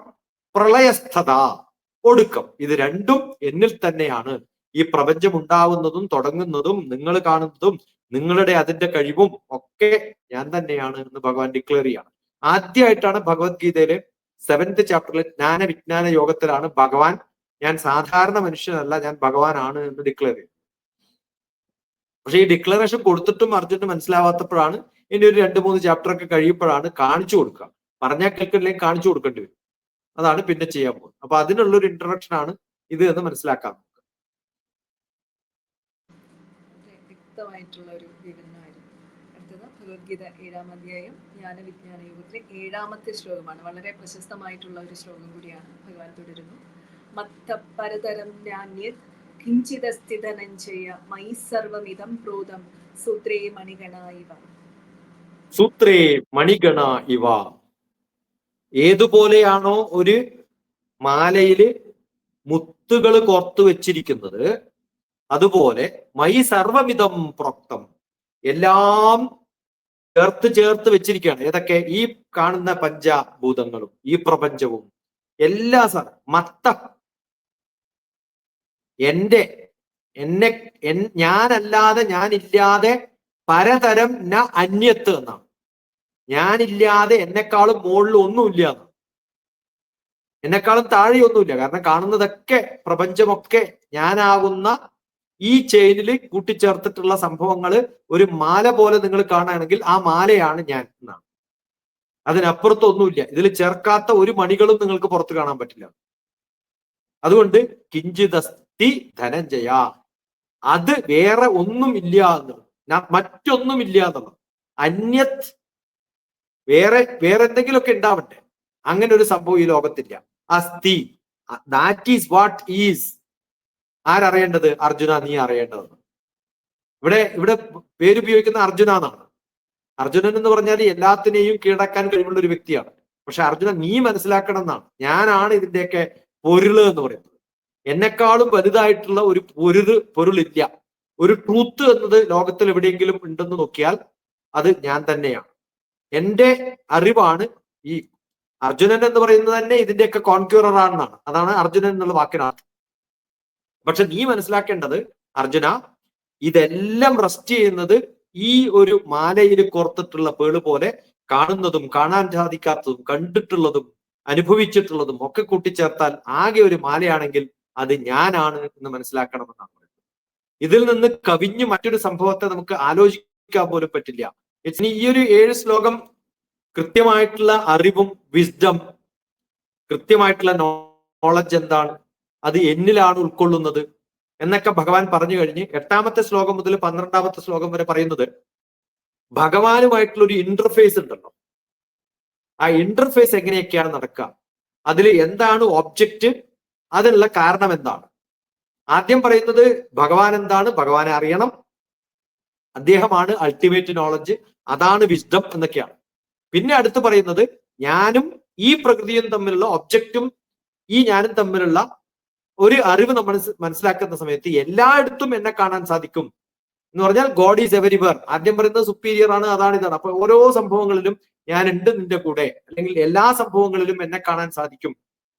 പ്രളയസ്ഥത ഒടുക്കം, ഇത് രണ്ടും എന്നിൽ തന്നെയാണ്. ഈ പ്രപഞ്ചം ഉണ്ടാവുന്നതും തുടങ്ങുന്നതും നിങ്ങൾ കാണുന്നതും നിങ്ങളുടെ അതിന്റെ കഴിവും ഒക്കെ ഞാൻ തന്നെയാണ് എന്ന് ഭഗവാൻ ഡിക്ലെയർ ചെയ്യാണ്. ആദ്യമായിട്ടാണ് ഭഗവത്ഗീതയിലെ 7th ചാപ്റ്ററിലെ ജ്ഞാനവിജ്ഞാന യോഗത്തിലാണ് ഭഗവാൻ ഞാൻ സാധാരണ മനുഷ്യനല്ല, ഞാൻ ഭഗവാനാണ് എന്ന് ഡിക്ലെയർ ചെയ്യും. പക്ഷെ ഈ ഡിക്ലറേഷൻ കൊടുത്തിട്ടും അർജുനന് മനസ്സിലാവാത്തപ്പോഴാണ് ഇനി ഒരു 2-3 ചാപ്റ്റർ ഒക്കെ കഴിയുമ്പോഴാണ് കാണിച്ചു കൊടുക്കുക. പറഞ്ഞാൽ കേൾക്കില്ലെങ്കിൽ കാണിച്ചു കൊടുക്കേണ്ടി വരും. അതാണ് പിന്നെ ചെയ്യാൻ പോകുന്നത്. അപ്പൊ അതിനുള്ളൊരു ഇൻട്രൊഡക്ഷൻ ആണ് ഇത് എന്ന് മനസ്സിലാക്കാം. വ്യക്തമായിട്ടുള്ള ഒരു വിവരണമായിരുന്നു. അടുത്തത് ഭഗവത്ഗീത 7-ാം അധ്യായം ജ്ഞാനവിജ്ഞാന യോഗത്തിലെ 7-ാമത്തെ ശ്ലോകമാണ്. വളരെ പ്രശസ്തമായിട്ടുള്ള ഒരു ശ്ലോകം കൂടിയാണ്. ഭഗവാൻ തുടരുന്നു. മത്ത പരതരം നാന്യത് കിഞ്ചിദസ്തി ധനഞ്ജയ മയി സർവമിദം പ്രോതം സൂത്രേ മണിഗണ ഇവ. സൂത്രേ മണിഗണ ഇവ. ഏതുപോലെയാണോ ഒരു മാലയില് മുത്തുകൾ കോർത്തു വെച്ചിരിക്കുന്നത്, അതുപോലെ മൈ സർവമിതം പ്രോക്തം, എല്ലാം ചേർത്ത് വെച്ചിരിക്കുകയാണ്. ഏതൊക്കെ? ഈ കാണുന്ന പഞ്ചഭൂതങ്ങളും ഈ പ്രപഞ്ചവും എല്ലാ മത്ത, എന്നെ ഞാനല്ലാതെ, ഞാനില്ലാതെ പരതരം ന അന്യത്ത് എന്നാണ്. ഞാനില്ലാതെ എന്നെക്കാളും മുകളിൽ ഒന്നുമില്ല, എന്നെക്കാളും താഴെയൊന്നുമില്ല. കാരണം കാണുന്നതൊക്കെ പ്രപഞ്ചമൊക്കെ ഞാനാകുന്ന ഈ ചെയിനിൽ കൂട്ടിച്ചേർത്തിട്ടുള്ള സംഭവങ്ങൾ ഒരു മാല പോലെ നിങ്ങൾ കാണുകയാണെങ്കിൽ ആ മാലയാണ് ഞാൻ എന്നാണ്. അതിനപ്പുറത്തൊന്നുമില്ല. ഇതിൽ ചേർക്കാത്ത ഒരു മണികളും നിങ്ങൾക്ക് പുറത്ത് കാണാൻ പറ്റില്ല. അതുകൊണ്ട് കിഞ്ചിദസ്തി ധനഞ്ജയ, അത് വേറെ ഒന്നും ഇല്ല എന്നുള്ളത്, മറ്റൊന്നുമില്ല എന്നുള്ളത്. അന്യത് വേറെ എന്തെങ്കിലുമൊക്കെ ഉണ്ടാവട്ടെ, അങ്ങനെ ഒരു സംഭവം ഈ ലോകത്തില്ല. അസ്തി, ദാറ്റ് ഈസ് വാട്ട് ഈസ്. ആരറിയേണ്ടത്? അർജുന, നീ അറിയേണ്ടത്. ഇവിടെ പേരുപയോഗിക്കുന്ന അർജുന എന്നാണ്. അർജുനൻ എന്ന് പറഞ്ഞാൽ എല്ലാത്തിനെയും കീഴടക്കാൻ കഴിവുള്ള ഒരു വ്യക്തിയാണ്. പക്ഷെ അർജുന, നീ മനസ്സിലാക്കണം എന്നാണ്, ഞാനാണ് ഇതിന്റെയൊക്കെ പൊരുള് എന്ന് പറയുന്നത്. എന്നെക്കാളും വലുതായിട്ടുള്ള ഒരു പൊരുളില്ല. ഒരു ട്രൂത്ത് എന്നത് ലോകത്തിൽ എവിടെയെങ്കിലും ഉണ്ടെന്ന് നോക്കിയാൽ അത് ഞാൻ തന്നെയാണ്. എന്റെ അറിവാണ് ഈ അർജുനൻ എന്ന് പറയുന്നത് തന്നെ ഇതിന്റെയൊക്കെ കോൺക്യൂറർ ആണെന്നാണ്. അതാണ് അർജുനൻ എന്നുള്ള വാക്കിനർത്ഥം. പക്ഷെ നീ മനസ്സിലാക്കേണ്ടത് അർജുന, ഇതെല്ലാം റെസ്റ്റ് ചെയ്യുന്നത് ഈ ഒരു മാലയിൽ കോർത്തിട്ടുള്ള പേള് പോലെ, കാണുന്നതും കാണാൻ സാധിക്കാത്തതും കണ്ടിട്ടുള്ളതും അനുഭവിച്ചിട്ടുള്ളതും ഒക്കെ കൂട്ടിച്ചേർത്താൽ ആകെ ഒരു മാലയാണെങ്കിൽ അത് ഞാനാണ് എന്ന് മനസ്സിലാക്കണമെന്നാണ് പറയുന്നത്. ഇതിൽ നിന്ന് കവിഞ്ഞ് മറ്റൊരു സംഭവത്തെ നമുക്ക് ആലോചിക്കാൻ പോലും പറ്റില്ല. ഈ ഒരു 7 ശ്ലോകം കൃത്യമായിട്ടുള്ള അറിവും വിസ്ഡം, കൃത്യമായിട്ടുള്ള നോളജ് എന്താണ്, അത് എന്നിലാണ് ഉൾക്കൊള്ളുന്നത് എന്നൊക്കെ ഭഗവാൻ പറഞ്ഞു കഴിഞ്ഞ് 8ാമത്തെ ശ്ലോകം മുതൽ 12ാമത്തെ ശ്ലോകം വരെ പറയുന്നത് ഭഗവാനുമായിട്ടുള്ള ഒരു ഇന്റർഫേസ് ഉണ്ടല്ലോ. ആ ഇന്റർഫേസ് എങ്ങനെയൊക്കെയാണ് നടക്കുക, അതിൽ എന്താണ് ഒബ്ജക്റ്റ്, അതിനുള്ള കാരണം എന്താണ്. ആദ്യം പറയുന്നത് ഭഗവാൻ എന്താണ്, ഭഗവാനെ അറിയണം, അദ്ദേഹമാണ് അൾട്ടിമേറ്റ് നോളജ്, അതാണ് വിസ്ഡം എന്നൊക്കെയാണ്. പിന്നെ അടുത്ത് പറയുന്നത് ഞാനും ഈ പ്രകൃതിയും തമ്മിലുള്ള ഒബ്ജക്റ്റും ഈ ഞാനും തമ്മിലുള്ള ഒരു അറിവ് നമ്മൾ മനസ്സിലാക്കുന്ന സമയത്ത് എല്ലായിടത്തും എന്നെ കാണാൻ സാധിക്കും എന്ന് പറഞ്ഞാൽ ഗോഡ് ഈസ് എവരിവർ. ആദ്യം പറയുന്നത് സുപ്പീരിയർ ആണ്, അതാണ് ഇതാണ്. അപ്പൊ ഓരോ സംഭവങ്ങളിലും ഞാൻ ഉണ്ട് നിന്റെ കൂടെ, അല്ലെങ്കിൽ എല്ലാ സംഭവങ്ങളിലും എന്നെ കാണാൻ സാധിക്കും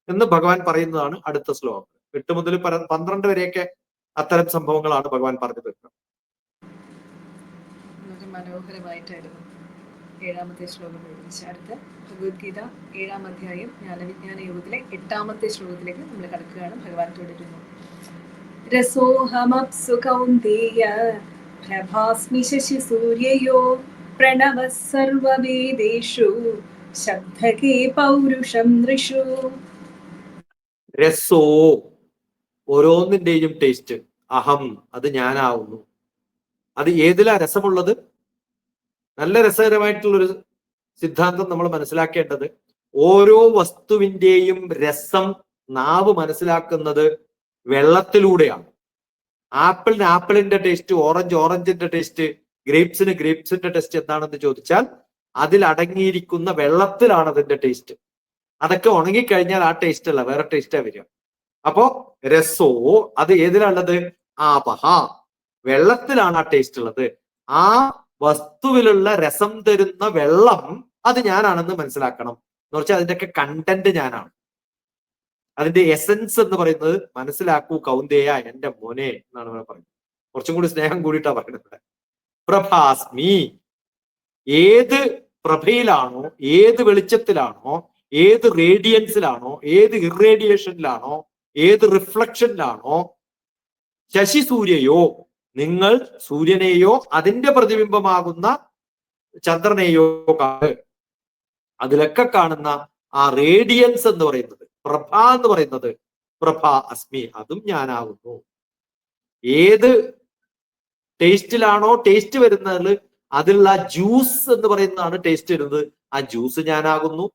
എന്ന് ഭഗവാൻ പറയുന്നതാണ് അടുത്ത ശ്ലോകം. 8 മുതൽ 12 വരെയൊക്കെ അത്തരം സംഭവങ്ങളാണ് ഭഗവാൻ പറഞ്ഞു തീർക്കുന്നത്. മനോഹരമായിട്ടായിരുന്നു 7ാമത്തെ ശ്ലോകം എഴുതിച്ച. അടുത്ത ഭഗവത്ഗീത 7ാം അധ്യായം ജ്ഞാനവിജ്ഞാന യോഗത്തിലെ 8ാമത്തെ ശ്ലോകത്തിലേക്ക് നമ്മൾ കടക്കുകയാണ്. ഭഗവാൻ തുടരുന്നു. രസോഹമപ്സു കൗന്ദേയ പ്രഭാസ്മി ശശി സൂര്യയോ പ്രണവ സർവവേദേഷു ശബ്ദകേ പൗരുഷം നൃഷു. രസോ, ഓരോന്നിന്റെയും ടേസ്റ്റ്. അഹം, അത് ഞാനാവുന്നു. അത് ഏതിലാ രസമുള്ളത്? നല്ല രസകരമായിട്ടുള്ളൊരു സിദ്ധാന്തം നമ്മൾ മനസ്സിലാക്കേണ്ടത്, ഓരോ വസ്തുവിന്റെയും രസം നാവ് മനസ്സിലാക്കുന്നത് വെള്ളത്തിലൂടെയാണ്. ആപ്പിളിന് ആപ്പിളിന്റെ ടേസ്റ്റ്, ഓറഞ്ചിന്റെ ടേസ്റ്റ്, ഗ്രേപ്സിന്റെ ടേസ്റ്റ് എന്താണെന്ന് ചോദിച്ചാൽ അതിൽ അടങ്ങിയിരിക്കുന്ന വെള്ളത്തിലാണ് അതിന്റെ ടേസ്റ്റ്. അതൊക്കെ ഉണങ്ങിക്കഴിഞ്ഞാൽ ആ ടേസ്റ്റ് അല്ല, വേറെ ടേസ്റ്റാ വരിക. അപ്പോ രസോ, അത് ഏതിലുള്ളത്? ആപഹ, വെള്ളത്തിലാണ് ആ ടേസ്റ്റ് ഉള്ളത്. ആ വസ്തുവിലുള്ള രസം തരുന്ന വെള്ളം അത് ഞാനാണെന്ന് മനസ്സിലാക്കണം. എന്ന് വെച്ചാൽ അതിന്റെയൊക്കെ കണ്ടന്റ് ഞാനാണ്. അതിന്റെ എസൻസ് എന്ന് പറയുന്നത് മനസ്സിലാക്കൂ കൗന്ദേയ, എന്റെ മോനെ എന്നാണ് പറയുന്നത്. കുറച്ചും കൂടി സ്നേഹം കൂടിയിട്ടാ പറയുന്നത്. പ്രഭാസ്മി, ഏത് പ്രഭയിലാണോ, ഏത് വെളിച്ചത്തിലാണോ, ഏത് റേഡിയൻസിലാണോ, ഏത് ഇറേഡിയേഷനിലാണോ, ഏത് റിഫ്ലക്ഷനിലാണോ, ശശി സൂര്യയോ, നിങ്ങൾ സൂര്യനെയോ അതിന്റെ പ്രതിബിംബമാകുന്ന ചന്ദ്രനെയോ അതിലൊക്കെ കാണുന്ന ആ റേഡിയൻസ് എന്ന് പറയുന്നത്, പ്രഭ എന്ന് പറയുന്നത്, പ്രഭ അസ്മി, അതും ഞാനാകുന്നു. ഏത് ടേസ്റ്റിലാണോ ടേസ്റ്റ് വരുന്നത്, അതിലുള്ള ജ്യൂസ് എന്ന് പറയുന്നതാണ് ടേസ്റ്റ് വരുന്നത്, ആ ജ്യൂസ് ഞാനാകുന്നു.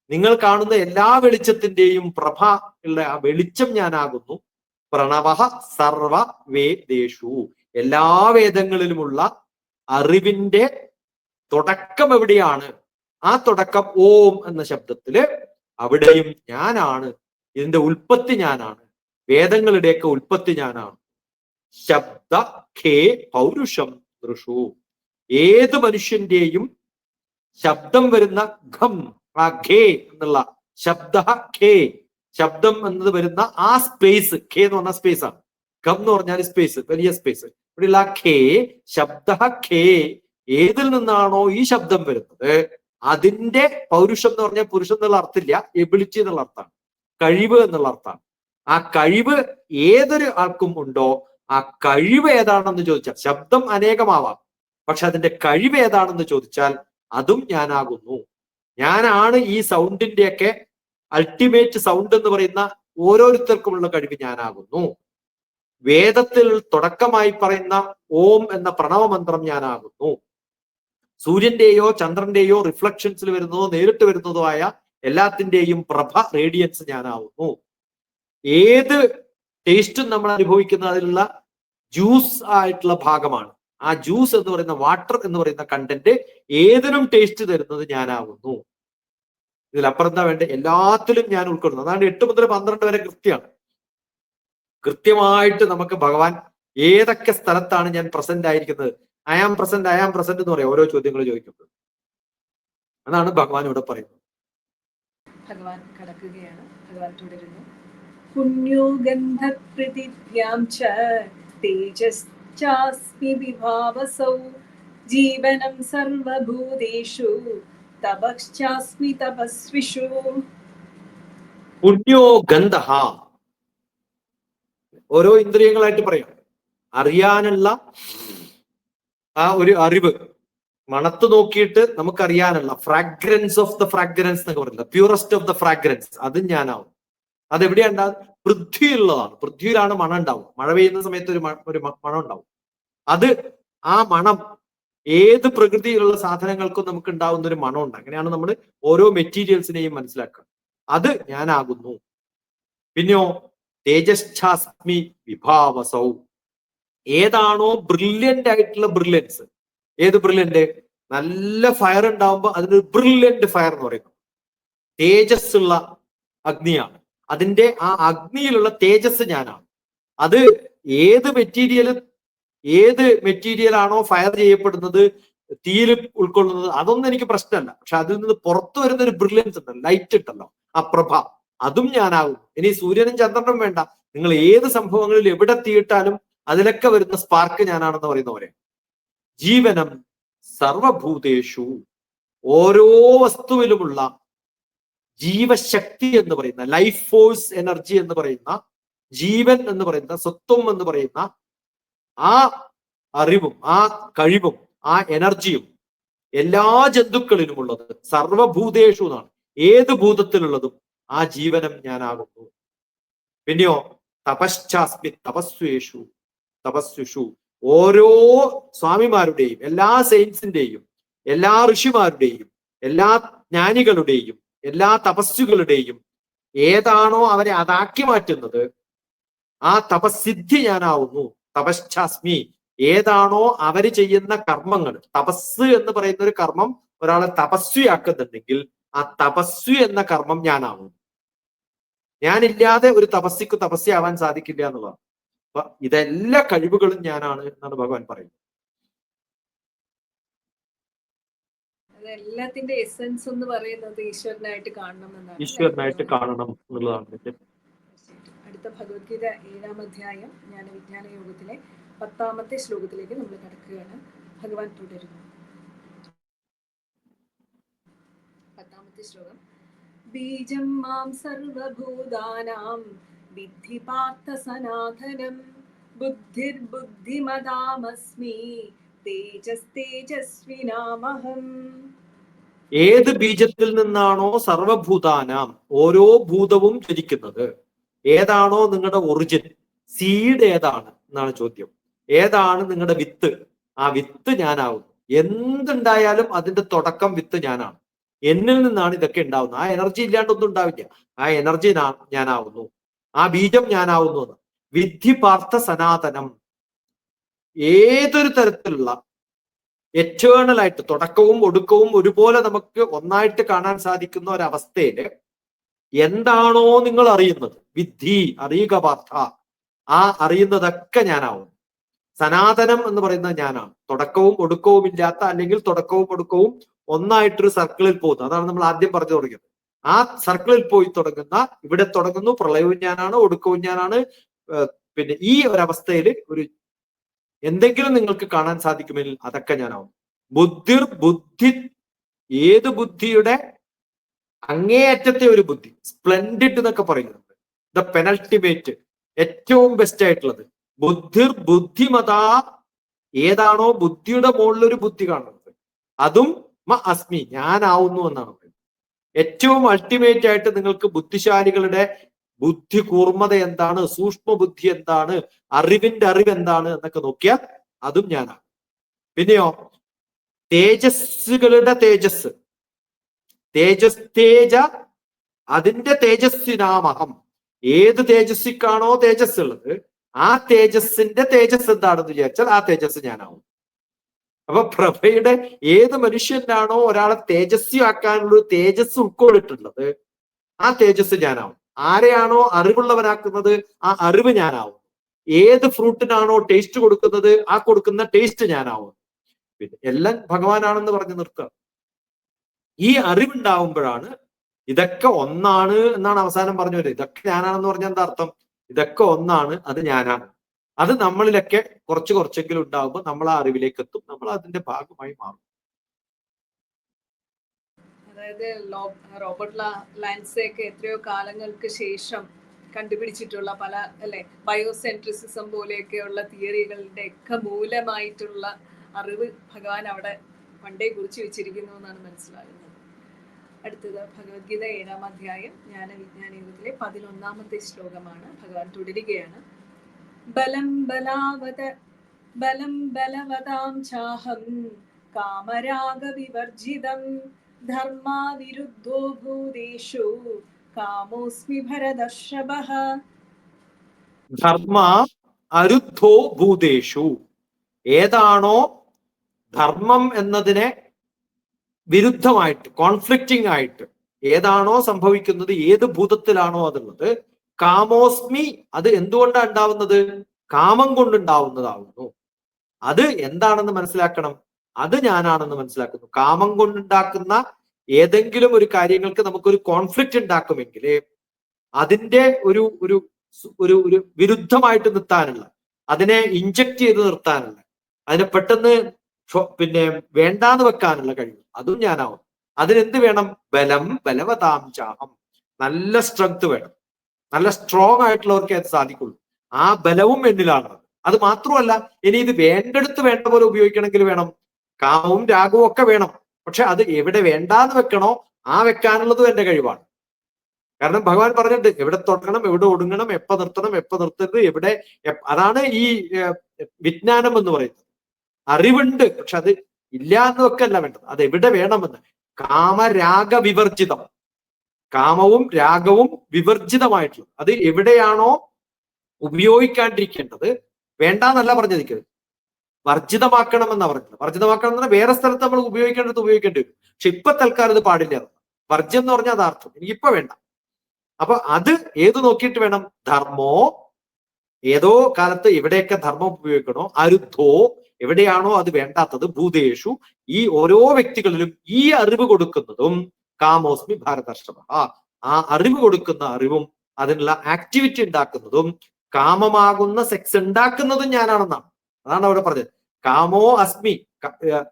നിങ്ങൾ കാണുന്ന എല്ലാ വെളിച്ചത്തിന്റെയും പ്രഭ ഉള്ള ആ വെളിച്ചം ഞാനാകുന്നു. പ്രണവ സർവ വേദേഷു, എല്ലാ വേദങ്ങളിലുമുള്ള അറിവിന്റെ തുടക്കം എവിടെയാണ്? ആ തുടക്കം ഓം എന്ന ശബ്ദത്തില്, അവിടെയും ഞാനാണ്. ഇതിന്റെ ഉൽപ്പത്തി ഞാനാണ്, വേദങ്ങളുടെയൊക്കെ ഉൽപ്പത്തി ഞാനാണ്. ശബ്ദ ഖേ പൗരുഷം നൃഷു, ഏത് മനുഷ്യന്റെയും ശബ്ദം വരുന്ന ഘം, ആ ഖേ എന്നുള്ള ശബ്ദ ഖേ, ശബ്ദം എന്നത് വരുന്ന ആ സ്പേസ്, ഖേ എന്ന് പറഞ്ഞ സ്പേസ് ആണ്. ഖം എന്ന് പറഞ്ഞാൽ സ്പേസ്, വലിയ സ്പേസ്. ഇവിടെയുള്ള ഖേ, ശബ്ദ ഖേ, ഏതിൽ നിന്നാണോ ഈ ശബ്ദം വരുന്നത് അതിന്റെ പൗരുഷം എന്ന് പറഞ്ഞാൽ പുരുഷൻ എന്നുള്ള അർത്ഥമില്ല, എബിലിറ്റി എന്നുള്ള അർത്ഥമാണ്, കഴിവ് എന്നുള്ള അർത്ഥമാണ്. ആ കഴിവ് ഏതൊരു ആൾക്കും ഉണ്ടോ, ആ കഴിവ് ഏതാണെന്ന് ചോദിച്ചാൽ, ശബ്ദം അനേകമാവാം, പക്ഷെ അതിന്റെ കഴിവ് ഏതാണെന്ന് ചോദിച്ചാൽ അതും ഞാനാകുന്നു. ഞാനാണ് ഈ സൗണ്ടിന്റെയൊക്കെ അൾട്ടിമേറ്റ് സൗണ്ട് എന്ന് പറയുന്ന ഓരോരുത്തർക്കുമുള്ള കഴിവ് ഞാനാകുന്നു. വേദത്തിൽ തുടക്കമായി പറയുന്ന ഓം എന്ന പ്രണവമന്ത്രം ഞാനാകുന്നു. സൂര്യന്റെയോ ചന്ദ്രന്റെയോ റിഫ്ലക്ഷൻസിൽ വരുന്നതോ നേരിട്ട് വരുന്നതോ ആയ എല്ലാത്തിന്റെയും പ്രഭ റേഡിയൻസ് ഞാനാവുന്നു. ഏത് ടേസ്റ്റും നമ്മൾ അനുഭവിക്കുന്ന അതിലുള്ള ജ്യൂസ് ആയിട്ടുള്ള ഭാഗമാണ്. ആ ജ്യൂസ് എന്ന് പറയുന്ന വാട്ടർ എന്ന് പറയുന്ന കണ്ടന്റ് ഏതിനും ടേസ്റ്റ് തരുന്നത് ഞാനാവുന്നു. ഇതിലപ്പുറം എന്താ വേണ്ട? എല്ലാത്തിലും ഞാൻ ഉൾക്കൊള്ളുന്നു. അതാണ് 8 മുതൽ 12 വരെ കൃത്യമാണ്. കൃത്യമായിട്ട് നമുക്ക് ഭഗവാൻ ഏതൊക്കെ സ്ഥലത്താണ് ഞാൻ പ്രസന്റ് ആയിരിക്കുന്നത്, ഐ ആം പ്രസന്റ് എന്ന് പറയാം ഓരോ ചോദ്യങ്ങൾ ചോദിക്കുമ്പോൾ. അതാണ് ഭഗവാൻ ഇവിടെ പറയുന്നത്. ഭഗവാൻ കടക്കുകയാണ്. ഭഗവാൻ തുടരുന്നു. പുണ്യോ ഗന്ധപ്രതിഭ്യാം ച തേജശ്ചാസ്മി വിഭാവസൗ ജീവനം സർവഭൂതേഷു തപശ്ചാസ്മി തപസ്വിഷു. പുണ്യോ ഗന്ധഃ, ഓരോ ഇന്ദ്രിയങ്ങളായിട്ട് പറയാം. അറിയാനുള്ള ആ ഒരു അറിവ്, മണത്ത് നോക്കിയിട്ട് നമുക്കറിയാനുള്ള ഫ്രാഗ്രൻസ് ഓഫ് ദ ഫ്രാഗ്രൻസ് എന്നൊക്കെ പറയുന്നത്, പ്യൂറസ്റ്റ് ഓഫ് ദ ഫ്രാഗ്രൻസ്, അതും ഞാനാവും. അതെവിടെയാ ഉണ്ടാവും? പൃഥ്വിയിലുള്ളതാണ്. പൃഥ്വിയിലാണ് മണം ഉണ്ടാവും. മഴ പെയ്യുന്ന സമയത്ത് ഒരു മണം ഉണ്ടാവും. അത് ആ മണം ഏത് പ്രകൃതിയിലുള്ള സാധനങ്ങൾക്കും നമുക്ക് ഉണ്ടാവുന്ന ഒരു മണമുണ്ട്. അങ്ങനെയാണ് നമ്മൾ ഓരോ മെറ്റീരിയൽസിനെയും മനസ്സിലാക്കുക. അത് ഞാനാകുന്നു. പിന്നെയോ തേജശ്ചാസ്മി വിഭാവസൗ, ഏതാണോ ബ്രില്യന്റ് ആയിട്ടുള്ള ബ്രില്യൻസ്, ഏത് ബ്രില്യന്റ്? നല്ല ഫയർ ഉണ്ടാവുമ്പോൾ അതിനൊരു ബ്രില്യന്റ് ഫയർ എന്ന് പറയുന്നു. തേജസ് ഉള്ള അഗ്നിയാണ്. അതിന്റെ ആ അഗ്നിയിലുള്ള തേജസ് ഞാനാണ്. അത് ഏത് മെറ്റീരിയൽ ആണോ ഫയർ ചെയ്യപ്പെടുന്നത്, തീയിൽ ഉൾക്കൊള്ളുന്നത്, അതൊന്നും എനിക്ക് പ്രശ്നമല്ല. പക്ഷെ അതിൽ നിന്ന് പുറത്തു വരുന്ന ഒരു ബ്രില്യൻസ് ഉണ്ടല്ലോ, ലൈറ്റ് ഉണ്ടല്ലോ, ആ പ്രഭ, അതും ഞാനാകും. ഇനി സൂര്യനും ചന്ദ്രനും വേണ്ട, നിങ്ങൾ ഏത് സംഭവങ്ങളിൽ എവിടെ തീയിട്ടാലും അതിലൊക്കെ വരുന്ന സ്പാർക്ക് ഞാനാണെന്ന് പറയുന്ന പോലെ. ജീവനം സർവഭൂതേഷു, ഓരോ വസ്തുവിലുമുള്ള ജീവശക്തി എന്ന് പറയുന്ന, ലൈഫ് ഫോഴ്സ് എനർജി എന്ന് പറയുന്ന, ജീവൻ എന്ന് പറയുന്ന, സത്വം എന്ന് പറയുന്ന ആ അറിവും ആ കഴിവും ആ എനർജിയും എല്ലാ ജന്തുക്കളിലുമുള്ളത്, സർവഭൂതേഷു എന്നാണ്, ഏത് ഭൂതത്തിലുള്ളതും ആ ജീവനം ഞാനാകുന്നു. പിന്നെയോ തപശ്ചാസ്മി തപസ്വിഷു, ഓരോ സ്വാമിമാരുടെയും എല്ലാ സെയിൻസിന്റെയും എല്ലാ ഋഷിമാരുടെയും എല്ലാ ജ്ഞാനികളുടെയും എല്ലാ തപസ്സുകളുടെയും ഏതാണോ അവരെ അതാക്കി മാറ്റുന്നത്, ആ തപസ്സിദ്ധി ഞാനാവുന്നു. തപശ്ചാസ്മി, ഏതാണോ അവര് ചെയ്യുന്ന കർമ്മങ്ങൾ, തപസ് എന്ന് പറയുന്ന ഒരു കർമ്മം ഒരാളെ തപസ്വിയാക്കുന്നുണ്ടെങ്കിൽ ആ തപസ്വി എന്ന കർമ്മം ഞാനാവുന്നു. ഞാനില്ലാതെ ഒരു തപസ്സിക്ക് തപസ്യാവാൻ സാധിക്കില്ല എന്നുള്ളതാണ്. അപ്പൊ ഇതെല്ലാ കഴിവുകളും ഞാനാണ് എന്നാണ് ഭഗവാൻ പറയുന്നത്. എല്ലാത്തിന്റെ എസൻസ് എന്ന് പറയുന്നത് ഈശ്വരനായിട്ട് കാണണം എന്നാണ്. ഈശ്വരനായിട്ട് കാണണം എന്നുള്ളതാണ്. അടുത്ത ഭഗവത്ഗീത 7-ാം അധ്യായം ജ്ഞാനവിജ്ഞാന യോഗത്തിലെ 10-ാമത്തെ ശ്ലോകത്തിലേക്ക് നമ്മൾ കടക്കുകയാണ്. ഭഗവാൻ തുടരുന്നു. 10-ാമത്തെ ശ്ലോകം. ബീജം മാം സർവഭൂതാനാം വിദ്ധി പാർത്ഥ സനാതനം ബുദ്ധിർബുദ്ധിമതാമസ്മി തേജസ്തേജസ്വിനാമഹം. ഏത് ബീജത്തിൽ നിന്നാണോ സർവഭൂതാനാം, ഓരോ ഭൂതവും ജനിക്കുന്നത്, ഏതാണോ നിങ്ങളുടെ ഒറിജിൻ, സീഡ് ഏതാണ് എന്നാണ് ചോദ്യം. ഏതാണ് നിങ്ങളുടെ വിത്ത്? ആ വിത്ത് ഞാനാവുന്നു. എന്തുണ്ടായാലും അതിന്റെ തുടക്കം വിത്ത് ഞാനാണ്. എന്നിൽ നിന്നാണ് ഇതൊക്കെ ഉണ്ടാവുന്നത്. ആ എനർജി ഇല്ലാണ്ടൊന്നും ഉണ്ടാവില്ല. ആ എനർജി ഞാനാവുന്നു. ആ ബീജം ഞാനാവുന്നു. വിദ്ധി പാർത്ഥ സനാതനം, ഏതൊരു തരത്തിലുള്ള എറ്റേണൽ ആയിട്ട് തുടക്കവും ഒടുക്കവും ഒരുപോലെ നമുക്ക് ഒന്നായിട്ട് കാണാൻ സാധിക്കുന്ന ഒരവസ്ഥയില് എന്താണോ നിങ്ങൾ അറിയുന്നത്, വിദ്ധി, അറിയുക പാർത്ഥ, ആ അറിയുന്നതൊക്കെ ഞാനാവും. സനാതനം എന്ന് പറയുന്നത് ഞാനാണ്. തുടക്കവും ഒടുക്കവും ഇല്ലാത്ത, അല്ലെങ്കിൽ തുടക്കവും ഒടുക്കവും ഒന്നായിട്ടൊരു സർക്കിളിൽ പോകുന്നു. അതാണ് നമ്മൾ ആദ്യം പറഞ്ഞു തുടങ്ങിയത്. ആ സർക്കിളിൽ പോയി തുടങ്ങുന്ന, ഇവിടെ തുടങ്ങുന്നു, പ്രളയവും ഞാനാണ്, ഒടുക്കവും ഞാനാണ്. പിന്നെ ഈ ഒരവസ്ഥയിൽ ഒരു എന്തെങ്കിലും നിങ്ങൾക്ക് കാണാൻ സാധിക്കുമെങ്കിൽ അതൊക്കെ ഞാനാവും. ബുദ്ധി, ഏത് ബുദ്ധിയുടെ അങ്ങേയറ്റത്തെ ഒരു ബുദ്ധി, സ്പ്ലെൻഡിഡ് എന്നൊക്കെ പറയുന്നുണ്ട്, ദ പെനൾട്ടിമേറ്റ്, ഏറ്റവും ബെസ്റ്റ് ആയിട്ടുള്ളത്. ബുദ്ധിമത, ഏതാണോ ബുദ്ധിയുടെ മുകളിലൊരു ബുദ്ധി കാണുന്നത്, അതും അസ്മി, ഞാനാവുന്നു എന്നാണ് പറയുന്നത്. ഏറ്റവും അൾട്ടിമേറ്റ് ആയിട്ട് നിങ്ങൾക്ക് ബുദ്ധിശാലികളുടെ ബുദ്ധി കൂർമ്മത എന്താണ്, സൂക്ഷ്മ ബുദ്ധി എന്താണ്, അറിവിന്റെ അറിവ് എന്താണ് എന്നൊക്കെ നോക്കിയാൽ അതും ഞാനാണ്. പിന്നെയോ തേജസ്സുകളുടെ തേജസ്, തേജ അതിന്റെ തേജസ്സിനാമഹം. ഏത് തേജസ്സിക്കാണോ തേജസ് ഉള്ളത് ആ തേജസ്സിന്റെ തേജസ് എന്താണെന്ന് വിചാരിച്ചാൽ ആ തേജസ് ഞാനാവും. അപ്പൊ പ്രഭയുടെ ഏത് മനുഷ്യനാണോ ഒരാളെ തേജസ്വിയാക്കാനുള്ള തേജസ് ഉൾക്കൊണ്ടിട്ടുള്ളത് ആ തേജസ് ഞാനാവും. ആരെയാണോ അറിവുള്ളവനാക്കുന്നത് ആ അറിവ് ഞാനാവും. ഏത് ഫ്രൂട്ടിനാണോ ടേസ്റ്റ് കൊടുക്കുന്നത് ആ കൊടുക്കുന്ന ടേസ്റ്റ് ഞാനാവും. പിന്നെ എല്ലാം ഭഗവാനാണെന്ന് പറഞ്ഞു നിർത്തുക. ഈ അറിവുണ്ടാവുമ്പോഴാണ് ഇതൊക്കെ ഒന്നാണ് എന്നാണ് അവസാനം പറഞ്ഞു വരുന്നത്. ഇതൊക്കെ ഞാനാണെന്ന് പറഞ്ഞാൽ എന്താ അർത്ഥം? ഇതൊക്കെ ഒന്നാണ്, അത് ഞാനാണ്. അത് നമ്മളിലൊക്കെ കുറച്ച് കുറച്ചെങ്കിലും ഉണ്ടാകുമ്പോൾ നമ്മൾ ആ അറിവിലേക്ക് എത്തും, നമ്മൾ അതിന്റെ ഭാഗമായി മാറും. അതായത് റോബർട്ട് ലാൻസെയൊക്കെ എത്രയോ കാലങ്ങൾക്ക് ശേഷം കണ്ടുപിടിച്ചിട്ടുള്ള പല ബയോസെൻട്രിസിസം പോലെയൊക്കെയുള്ള തിയറികളുടെ ഒക്കെ മൂലമായിട്ടുള്ള അറിവ് ഭഗവാൻ അവിടെ പണ്ടേ കുറിച്ച് വെച്ചിരിക്കുന്നു എന്നാണ് മനസ്സിലാകുന്നത്. അടുത്തത് ഭഗവത്ഗീത 7-ാം അധ്യായം ജ്ഞാനവിജ്ഞാന യോഗത്തിലെ 11-ാമത്തെ ശ്ലോകമാണ്. ഭഗവാൻ തുടരുകയാണ്. ബലം ബലവതാം ചാഹം കാമരാഗവിവർജിതം ധർമാവിരുദ്ധോ ഭൂതേഷു കാമോസ്മി ഭരതർഷഭഃ. ധർമ്മ അരുദ്ധോ ഭൂതേഷു. ഏതാണോ ധർമ്മം എന്നതിനെ വിരുദ്ധമായിട്ട്, കോൺഫ്ലിക്റ്റിംഗ് ആയിട്ട് ഏതാണോ സംഭവിക്കുന്നത്, ഏത് ഭൂതത്തിലാണോ അതുള്ളത്, കാമോസ്മി, അത് എന്തുകൊണ്ടാണ് ഉണ്ടാവുന്നത്? കാമം കൊണ്ടുണ്ടാവുന്നതാവുന്നു. അത് എന്താണെന്ന് മനസ്സിലാക്കണം. അത് ഞാനാണെന്ന് മനസ്സിലാക്കുന്നു. കാമം കൊണ്ടുണ്ടാക്കുന്ന ഏതെങ്കിലും ഒരു കാര്യങ്ങൾക്ക് നമുക്കൊരു കോൺഫ്ലിക്റ്റ് ഉണ്ടാക്കുമെങ്കിൽ അതിന്റെ ഒരു ഒരു ഒരു ഒരു വിരുദ്ധമായിട്ട് നിർത്താനുള്ള, അതിനെ ഇഞ്ചക്ട് ചെയ്ത് നിർത്താനുള്ള, അതിനെ പെട്ടെന്ന് പിന്നെ വേണ്ടാന്ന് വെക്കാനുള്ള കഴിവ് അതും ഞാനാവും. അതിനെന്ത് വേണം? ബലം ബലവതാം ചാഹം. നല്ല സ്ട്രെങ്ത് വേണം. നല്ല സ്ട്രോങ് ആയിട്ടുള്ളവർക്ക് അത് സാധിക്കുള്ളൂ. ആ ബലവും എന്നിലാണ്. അത് മാത്രമല്ല, ഇനി ഇത് വേണ്ടെടുത്ത് വേണ്ട പോലെ ഉപയോഗിക്കണമെങ്കിൽ വേണം, കാമവും രാഗവും ഒക്കെ വേണം. പക്ഷെ അത് എവിടെ വേണ്ടാന്ന് വെക്കണോ ആ വെക്കാനുള്ളതും എന്റെ കഴിവാണ്. കാരണം ഭഗവാൻ പറഞ്ഞിട്ടുണ്ട്, എവിടെ തുടങ്ങണം, എവിടെ ഒടുങ്ങണം, എപ്പ നിർത്തണം, എപ്പ നിർത്തരുത്, എവിടെ. അതാണ് ഈ വിജ്ഞാനം എന്ന് പറയുന്നത്. അറിവുണ്ട്, പക്ഷെ അത് ഇല്ല എന്ന് വെക്കല്ല വേണ്ടത്, അത് എവിടെ വേണമെന്ന്. കാമരാഗ വിവർജിതം, കാമവും രാഗവും വിവർജിതമായിട്ടുള്ളത്, അത് എവിടെയാണോ ഉപയോഗിക്കാണ്ടിരിക്കേണ്ടത്, വേണ്ടാന്നല്ല പറഞ്ഞിരിക്കുന്നത്, വർജിതമാക്കണമെന്നാ പറഞ്ഞത്. വർജിതമാക്കണം എന്ന് പറഞ്ഞാൽ വേറെ സ്ഥലത്ത് നമ്മൾ ഉപയോഗിക്കേണ്ടത് ഉപയോഗിക്കേണ്ടി വരും. പക്ഷെ ഇപ്പൊ തൽക്കാലം ഇത് പാടില്ല. വർജ്യം എന്ന് പറഞ്ഞാൽ അതാർത്ഥം, എനിക്കിപ്പോ വേണ്ട. അപ്പൊ അത് ഏത് നോക്കിയിട്ട് വേണം? ധർമ്മോ, ഏതോ കാലത്ത് എവിടെയൊക്കെ ധർമ്മം ഉപയോഗിക്കണോ, അരുദ്ധോ, എവിടെയാണോ അത് വേണ്ടാത്തത്, ഭൂതേഷു, ഈ ഓരോ വ്യക്തികളിലും ഈ അറിവ് കൊടുക്കുന്നതും കാമോസ്മി ഭാരതർഷഭ. ആ അറിവ് കൊടുക്കുന്ന അറിവും അതിനുള്ള ആക്ടിവിറ്റി ഉണ്ടാക്കുന്നതും കാമമാകുന്ന സെക്സ് ഉണ്ടാക്കുന്നതും ഞാനാണെന്നാണ്. അതാണ് അവിടെ പറഞ്ഞത്. കാമോ അസ്മി.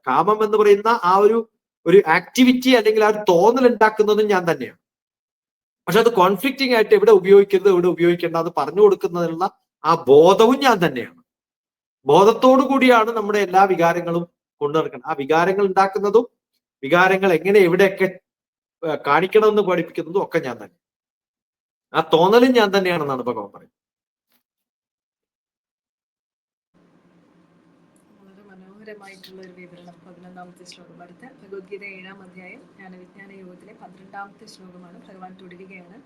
കാമം എന്ന് പറയുന്ന ആ ഒരു ആക്ടിവിറ്റി അല്ലെങ്കിൽ ആ ഒരു തോന്നൽ ഉണ്ടാക്കുന്നതും ഞാൻ തന്നെയാണ്. പക്ഷെ അത് കോൺഫ്ലിക്റ്റിംഗ് ആയിട്ട് എവിടെ ഉപയോഗിക്കരുത്, എവിടെ ഉപയോഗിക്കേണ്ട, അത് പറഞ്ഞു കൊടുക്കുന്നതിനുള്ള ആ ബോധവും ഞാൻ തന്നെയാണ്. ബോധത്തോടു കൂടിയാണ് നമ്മുടെ എല്ലാ വികാരങ്ങളും കൊണ്ടു നടക്കുന്നത്. ആ വികാരങ്ങൾ ഉണ്ടാക്കുന്നതും വികാരങ്ങൾ എങ്ങനെ എവിടെയൊക്കെ കാണിക്കണമെന്ന് പഠിപ്പിക്കുന്നതും ഒക്കെ ഞാൻ തന്നെ. ആ തോന്നലും ഞാൻ തന്നെയാണെന്നാണ് ഭഗവാൻ പറയുന്നത്. വളരെ മനോഹരമായിട്ടുള്ള ഒരു വിവരണം. 11-ാമത്തെ ശ്ലോകം. അടുത്ത ഭഗവത്ഗീത 7-ാം അധ്യായം ജ്ഞാനവിജ്ഞാന യോഗത്തിലെ 12-ാമത്തെ ശ്ലോകമാണ്. ഭഗവാൻ തുടരുകയാണ്.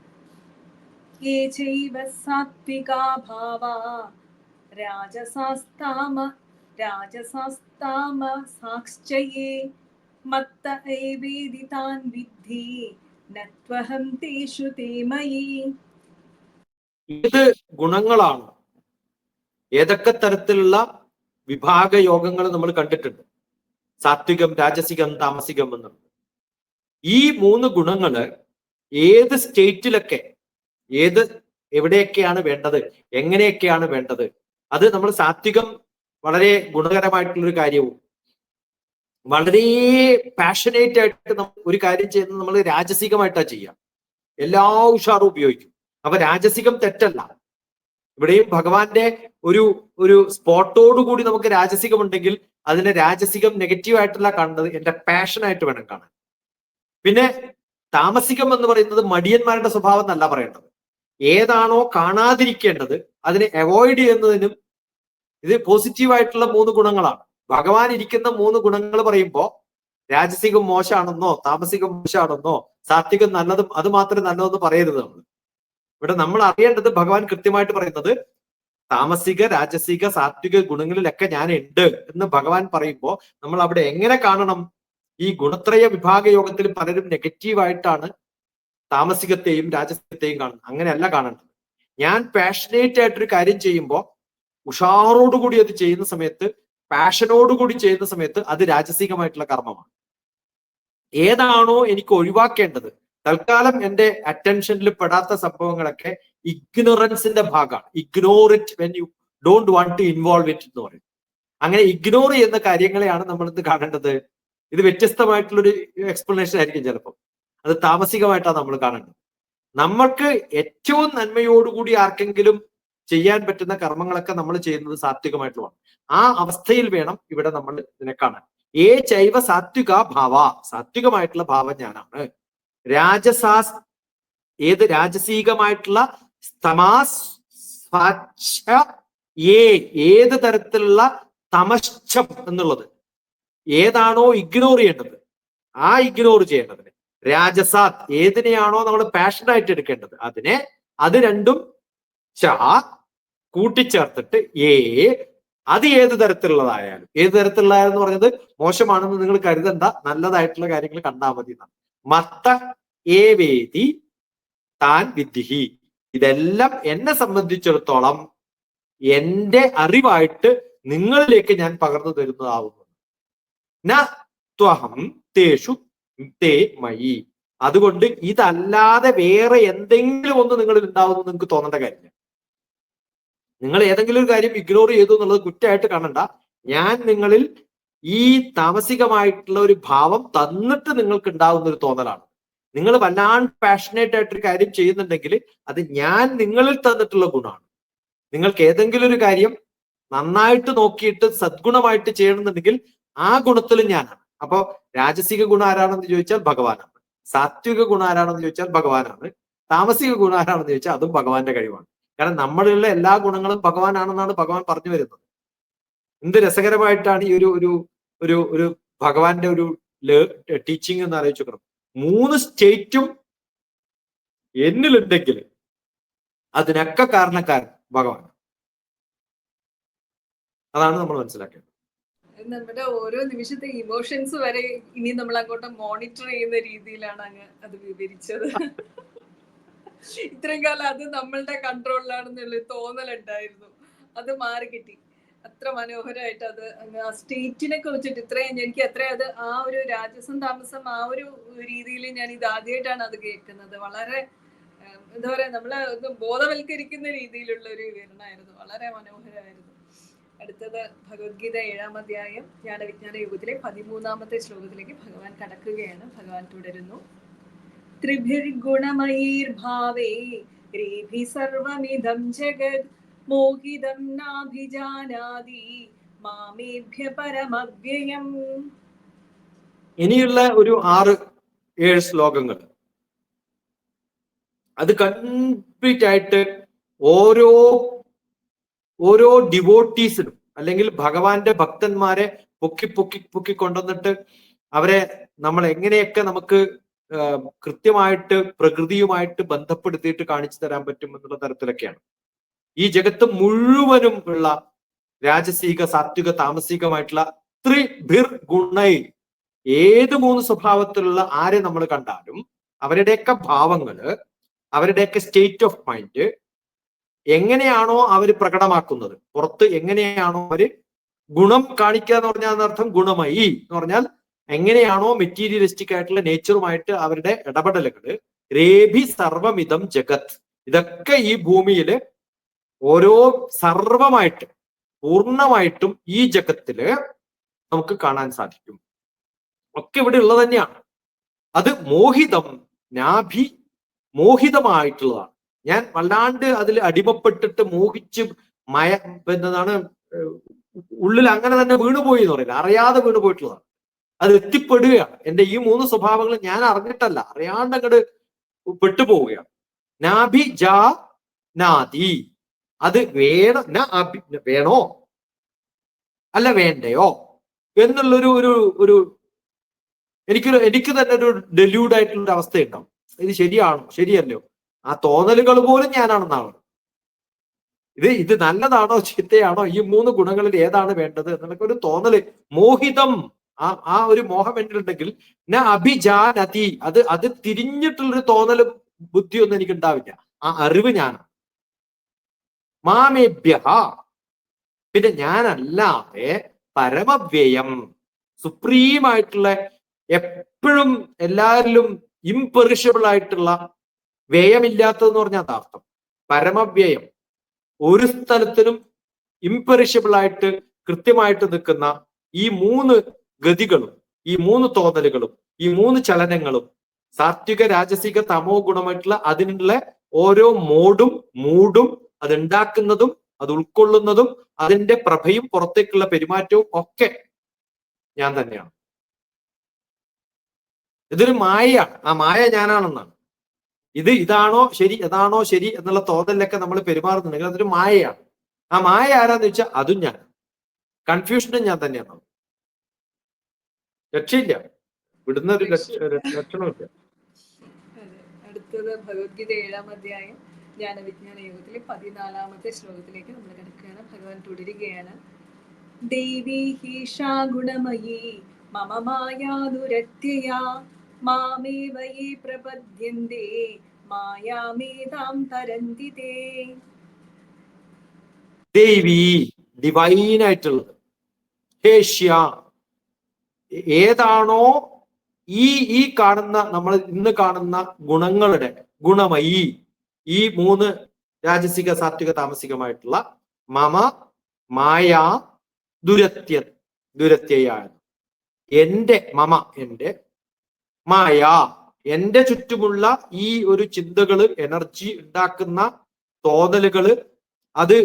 യേ ചൈവ സാത്വികാ ഭാവാ രാജസാസ്താമസാശ്ചയേ മത്ത ഏവേദി താൻ വിദ്ധി നത്വഹം തേഷു തേ മയി. ഏത് ഗുണങ്ങളാണ്, ഏതൊക്കെ തരത്തിലുള്ള വിഭാഗ യോഗങ്ങൾ നമ്മൾ കണ്ടിട്ടുണ്ട്? സാത്വികം, രാജസികം, താമസികം എന്നുള്ളത്. ഈ 3 ഗുണങ്ങള് ഏത് സ്റ്റേറ്റിലൊക്കെ, എവിടെയൊക്കെയാണ് വേണ്ടത്, എങ്ങനെയൊക്കെയാണ് വേണ്ടത്, അത് നമ്മൾ സാത്വികം വളരെ ഗുണകരമായിട്ടുള്ളൊരു കാര്യവും വളരെ പാഷനേറ്റ് ആയിട്ട് ഒരു കാര്യം ചെയ്യുന്നത് നമ്മൾ രാജസികമായിട്ടാണ് ചെയ്യുക. എല്ലാ ഉഷാറും ഉപയോഗിക്കും. അപ്പൊ രാജസികം തെറ്റല്ല. ഇവിടെയും ഭഗവാന്റെ ഒരു സ്പോട്ടോടുകൂടി നമുക്ക് രാജസികം ഉണ്ടെങ്കിൽ അതിനെ രാജസികം നെഗറ്റീവ് ആയിട്ടല്ല കാണുന്നത്, എന്റെ പാഷനായിട്ട് വേണം കാണാൻ. പിന്നെ താമസികം എന്ന് പറയുന്നത് മടിയന്മാരുടെ സ്വഭാവം എന്നല്ല പറയേണ്ടത്. ഏതാണോ കാണാതിരിക്കേണ്ടത് അതിനെ അവോയ്ഡ് ചെയ്യുന്നതിനും ഇത് പോസിറ്റീവായിട്ടുള്ള 3 ഗുണങ്ങളാണ്. ഭഗവാൻ ഇരിക്കുന്ന 3 ഗുണങ്ങൾ പറയുമ്പോൾ രാജസികം മോശമാണെന്നോ താമസികം മോശമാണെന്നോ സാത്വികം നല്ലതും അത് മാത്രമേ നല്ലതെന്ന് പറയരുത് നമ്മൾ. ഇവിടെ നമ്മൾ അറിയേണ്ടത് ഭഗവാൻ കൃത്യമായിട്ട് പറയുന്നത് താമസിക രാജസിക സാത്വിക ഗുണങ്ങളിലൊക്കെ ഞാൻ ഉണ്ട് എന്ന് ഭഗവാൻ പറയുമ്പോൾ നമ്മൾ അവിടെ എങ്ങനെ കാണണം? ഈ ഗുണത്രയ വിഭാഗ യോഗത്തിൽ പലരും നെഗറ്റീവായിട്ടാണ് താമസികത്തെയും രാജസികത്തെയും കാണുന്നത്. അങ്ങനെയല്ല കാണേണ്ടത്. ഞാൻ പാഷനേറ്റ് ആയിട്ടൊരു കാര്യം ചെയ്യുമ്പോൾ ഉഷാറോടുകൂടി അത് ചെയ്യുന്ന സമയത്ത്, പാഷനോടുകൂടി ചെയ്യുന്ന സമയത്ത് അത് രാജസികമായിട്ടുള്ള കർമ്മമാണ്. ഏതാണോ എനിക്ക് ഒഴിവാക്കേണ്ടത്, തൽക്കാലം എന്റെ അറ്റൻഷനിൽ പെടാത്ത സംഭവങ്ങളൊക്കെ ഇഗ്നോറൻസിന്റെ ഭാഗമാണ്. Ignore it when you don't want to involve it എന്ന് പറയും. അങ്ങനെ ഇഗ്നോർ ചെയ്യുന്ന കാര്യങ്ങളെയാണ് നമ്മൾ ഇന്ന് കാണേണ്ടത്. ഇത് വ്യത്യസ്തമായിട്ടുള്ളൊരു എക്സ്പ്ലനേഷൻ ആയിരിക്കും ചിലപ്പോൾ. അത് താമസികമായിട്ടാണ് നമ്മൾ കാണേണ്ടത്. നമ്മൾക്ക് ഏറ്റവും നന്മയോടുകൂടി ആർക്കെങ്കിലും ചെയ്യാൻ പറ്റുന്ന കർമ്മങ്ങളൊക്കെ നമ്മൾ ചെയ്യുന്നത് സാത്വികമായിട്ടുള്ളതാണ്. ആ അവസ്ഥയിൽ വേണം ഇവിടെ നമ്മൾ ഇതിനെ കാണാൻ. ഏ ചൈവ സാത്വിക ഭാവ, സാത്വികമായിട്ടുള്ള ഭാവം ഞാനാണ്. രാജസാസ് ഏത് രാജസീകമായിട്ടുള്ള സ്തമാസ് ഏത് തരത്തിലുള്ള തമശ്ചം എന്നുള്ളത് ഏതാണോ ഇഗ്നോർ ചെയ്യേണ്ടത് ആ ഇഗ്നോർ ചെയ്യേണ്ടതിന്, രാജസാത് ഏതിനെയാണോ നമ്മൾ പാഷനായിട്ട് എടുക്കേണ്ടത് അതിനെ, അത് രണ്ടും കൂട്ടിച്ചേർത്തിട്ട് അത് ഏത് തരത്തിലുള്ളതായാലും, ഏത് തരത്തിലുള്ളതായെന്ന് പറഞ്ഞത് മോശമാണെന്ന് നിങ്ങൾ കരുതണ്ട, നല്ലതായിട്ടുള്ള കാര്യങ്ങൾ കണ്ടാൽ മതി എന്നാണ്. മത്ത വേദി താൻ വിദ്ധിഹി, ഇതെല്ലാം എന്നെ സംബന്ധിച്ചിടത്തോളം എന്റെ അറിവായിട്ട് നിങ്ങളിലേക്ക് ഞാൻ പകർന്നു തരുന്നതാവുന്നു. ന ത്വഹം തേഷു തേ മയി, അതുകൊണ്ട് ഇതല്ലാതെ വേറെ എന്തെങ്കിലും ഒന്ന് നിങ്ങളിൽ ഉണ്ടാവുമെന്ന് നിങ്ങൾക്ക് തോന്നേണ്ട കാര്യമില്ല. നിങ്ങൾ ഏതെങ്കിലും ഒരു കാര്യം ഇഗ്നോർ ചെയ്തു എന്നുള്ളത് കുറ്റമായിട്ട് കാണണ്ട. ഞാൻ നിങ്ങളിൽ ഈ താമസികമായിട്ടുള്ള ഒരു ഭാവം തന്നിട്ട് നിങ്ങൾക്ക് ഉണ്ടാവുന്ന ഒരു തോന്നലാണ്. നിങ്ങൾ വല്ലാണ്ട് പാഷനേറ്റ് ആയിട്ടൊരു കാര്യം ചെയ്യുന്നുണ്ടെങ്കിൽ അത് ഞാൻ നിങ്ങളിൽ തന്നിട്ടുള്ള ഗുണമാണ്. നിങ്ങൾക്ക് ഏതെങ്കിലും ഒരു കാര്യം നന്നായിട്ട് നോക്കിയിട്ട് സദ്ഗുണമായിട്ട് ചെയ്യണമെന്നുണ്ടെങ്കിൽ ആ ഗുണത്തിലും ഞാനാണ്. അപ്പോ രാജസിക ഗുണം ആരാണെന്ന് ചോദിച്ചാൽ ഭഗവാനാണ്, സാത്വിക ഗുണം ആരാണെന്ന് ചോദിച്ചാൽ ഭഗവാനാണ്, താമസിക ഗുണം ആരാണെന്ന് ചോദിച്ചാൽ അതും ഭഗവാന്റെ കഴിവാണ്. കാരണം നമ്മളിലുള്ള എല്ലാ ഗുണങ്ങളും ഭഗവാനാണെന്നാണ് ഭഗവാൻ പറഞ്ഞു വരുന്നത്. എന്ത് രസകരമായിട്ടാണ് ഈ ഒരു ഭഗവാന്റെ ഒരു ടീച്ചിങ് എന്ന് ആലോചിച്ച് നോക്കണം. 3 സ്റ്റേറ്റും എന്നിലുണ്ടെങ്കിൽ അതിനൊക്കെ കാരണക്കാരൻ ഭഗവാൻ. അതാണ് നമ്മൾ മനസ്സിലാക്കേണ്ടത്. നമ്മുടെ ഓരോ നിമിഷത്തെ ഇമോഷൻസ് വരെ ഇനി നമ്മൾ അങ്ങോട്ട് മോണിറ്റർ ചെയ്യുന്ന രീതിയിലാണ് അങ്ങ് അത് വിവരിച്ചത്. ഇത്രയും കാലം അത് നമ്മളുടെ കൺട്രോളിലാണെന്നുള്ള തോന്നലുണ്ടായിരുന്നു. അത് മാറി കിട്ടി. അത്ര മനോഹരമായിട്ട് അത് ആ സ്റ്റേറ്റിനെ കുറിച്ചിട്ട് ഇത്രയും എനിക്ക് അത് ആ ഒരു രാജസം താമസം ആ ഒരു രീതിയിൽ ഞാൻ ഇത് ആദ്യമായിട്ടാണ് അത് കേൾക്കുന്നത്. വളരെ എന്താ പറയാ, നമ്മളെ ഒന്ന് ബോധവൽക്കരിക്കുന്ന രീതിയിലുള്ള ഒരു വിവരണമായിരുന്നു. വളരെ മനോഹരമായിരുന്നു. അടുത്തത് ഭഗവത്ഗീത 7-ാം അധ്യായം ജ്ഞാനവിജ്ഞാന യുഗത്തിലെ 13-ാമത്തെ ശ്ലോകത്തിലേക്ക് ഭഗവാൻ കടക്കുകയാണ്. ഭഗവാൻ തുടരുന്നു. ത്രിഭിർഗുണമയീർഭാവേ രേഭി സർവമിദം ജഗത് മോഹിതം നാഭിജാനാതി മാമേഭ്യ പരമവ്യയം. ഇനിയുള്ള ഒരു 6-7 ശ്ലോകങ്ങൾ അത് കംപ്ലീറ്റ് ആയിട്ട് ഓരോ ഡിവോട്ടീസിനും അല്ലെങ്കിൽ ഭഗവാന്റെ ഭക്തന്മാരെ പൊക്കി കൊണ്ടുവന്നിട്ട് അവരെ നമ്മൾ എങ്ങനെയൊക്കെ നമുക്ക് കൃത്യമായിട്ട് പ്രകൃതിയുമായിട്ട് ബന്ധപ്പെടുത്തിയിട്ട് കാണിച്ചു തരാൻ പറ്റും എന്നുള്ള തരത്തിലൊക്കെയാണ്. ഈ ജഗത്ത് മുഴുവനും ഉള്ള രാജസീക സാത്വിക താമസികമായിട്ടുള്ള ത്രിഭിർ ഗുണൈ, ഏത് 3 സ്വഭാവത്തിലുള്ള ആരെ നമ്മൾ കണ്ടാലും അവരുടെയൊക്കെ ഭാവങ്ങള്, അവരുടെയൊക്കെ സ്റ്റേറ്റ് ഓഫ് മൈൻഡ് എങ്ങനെയാണോ അവർ പ്രകടമാക്കുന്നത്, പുറത്ത് എങ്ങനെയാണോ അവര് ഗുണം കാണിക്കുക എന്ന് പറഞ്ഞാൽ അതിനർത്ഥം ഗുണമയി എന്ന് പറഞ്ഞാൽ എങ്ങനെയാണോ മെറ്റീരിയലിസ്റ്റിക് ആയിട്ടുള്ള നേച്ചറുമായിട്ട് അവരുടെ ഇടപെടലുകള്, രേഭി സർവമിതം ജഗത്, ഇതൊക്കെ ഈ ഭൂമിയില് ഓരോ സർവമായിട്ട് പൂർണ്ണമായിട്ടും ഈ ജഗത്തില് നമുക്ക് കാണാൻ സാധിക്കും. ഒക്കെ ഇവിടെ ഉള്ളത് തന്നെയാണ്. അത് മോഹിതമായിട്ടുള്ളതാണ്. ഞാൻ വല്ലാണ്ട് അതിൽ അടിമപ്പെട്ടിട്ട് മോഹിച്ച് എന്താണ് ഉള്ളിൽ അങ്ങനെ തന്നെ വീണുപോയി എന്ന് പറയുന്നത്, അറിയാതെ വീണുപോയിട്ടുള്ളതാണ്. അത് എത്തിപ്പെടുകയാണ്. എന്റെ ഈ 3 സ്വഭാവങ്ങൾ ഞാൻ അറിഞ്ഞിട്ടല്ല, അറിയാണ്ട് അങ്ങോട്ട് പെട്ടുപോവുകയാണ്. നാദി, അത് വേണം വേണോ അല്ല വേണ്ടയോ എന്നുള്ളൊരു ഒരു ഒരു എനിക്ക് തന്നെ ഒരു ഡെല്യൂഡ് ആയിട്ടുള്ള ഒരു അവസ്ഥയുണ്ടാവും. ഇത് ശരിയാണോ ശരിയല്ലോ, ആ തോന്നലുകൾ പോലും ഞാനാണെന്നാണ്. ഇത് നല്ലതാണോ ചീത്തയാണോ, ഈ 3 ഗുണങ്ങളിൽ ഏതാണ് വേണ്ടത് എന്നൊക്കെ ഒരു തോന്നല്, മോഹിതം, ആ ഒരു മോഹം എന്നിട്ടുണ്ടെങ്കിൽ അഭിജാനതി, അത് തിരിഞ്ഞിട്ടുള്ളൊരു തോന്നലും ബുദ്ധിയൊന്നും എനിക്ക് ഉണ്ടാവില്ല. ആ അറിവ് ഞാൻ മാമേഭ്യ, പിന്നെ ഞാനല്ലാതെ പരമവ്യയം, സുപ്രീമായിട്ടുള്ള, എപ്പോഴും എല്ലാവരിലും ഇംപെറിഷബിൾ ആയിട്ടുള്ള, വ്യയമില്ലാത്തതെന്ന് പറഞ്ഞാൽ അർത്ഥം. പരമവ്യയം, ഒരു സ്ഥലത്തിനും ഇംപെറിഷബിൾ ആയിട്ട് കൃത്യമായിട്ട് നിൽക്കുന്ന ഈ 3 ഗതികളും, ഈ 3 തോന്നലുകളും, ഈ 3 ചലനങ്ങളും, സാത്വിക രാജസിക തമോ ഗുണമായിട്ടുള്ള അതിനുള്ള ഓരോ മൂഡും അതുണ്ടാക്കുന്നതും അത് ഉൾക്കൊള്ളുന്നതും അതിന്റെ പ്രഭയും പുറത്തേക്കുള്ള പെരുമാറ്റവും ഒക്കെ ഞാൻ തന്നെയാണ്. ഇതൊരു മായയാണ്. ആ മായ ഞാനാണെന്നാണ്. ഇതാണോ ശരി അതാണോ ശരി എന്നുള്ള തോന്നലിലൊക്കെ നമ്മൾ പെരുമാറുന്നുണ്ടെങ്കിൽ അതൊരു മായയാണ്. ആ മായ ആരാന്ന് വെച്ചാൽ അതും ഞാൻ, കൺഫ്യൂഷനും ഞാൻ തന്നെയാണ്. രക്ഷയില്ല, വിടുന്ന ഒരു ലക്ഷണമില്ല. അടുത്തത് ഭഗവത്ഗീത 7-ാം അധ്യായം ജ്ഞാനവിജ്ഞാന യോഗത്തിലെ 14-ാമത്തെ ശ്ലോകത്തിലേക്ക് നമ്മൾ കിടക്കുകയാണ്. ഭഗവാൻ തുടരുകയാണ്. ദേവി ഹീഷാ ഗുണമയീ മമ മായാ ദുരത്യയാ മാമേവ യേ പ്രപദ്യന്തേ മായാമേതാം തരന്തി തേ. ദേവി, ഡിവൈൻ ആയിട്ടുള്ളത്, ഹേഷ്യ, ഏതാണോ ഈ കാണുന്ന, നമ്മൾ ഇന്ന് കാണുന്ന ഗുണങ്ങളുടെ ഗുണമയി, ഈ 3 രാജസിക സാത്വിക താമസികമായിട്ടുള്ള മമ മായ ദുരത്യയാണ് എന്റെ, മമ എന്റെ, മായ എന്റെ ചുറ്റുമുള്ള ഈ ഒരു ചിന്തകള്, എനർജി ഉണ്ടാക്കുന്ന തോന്നലുകള്, അത്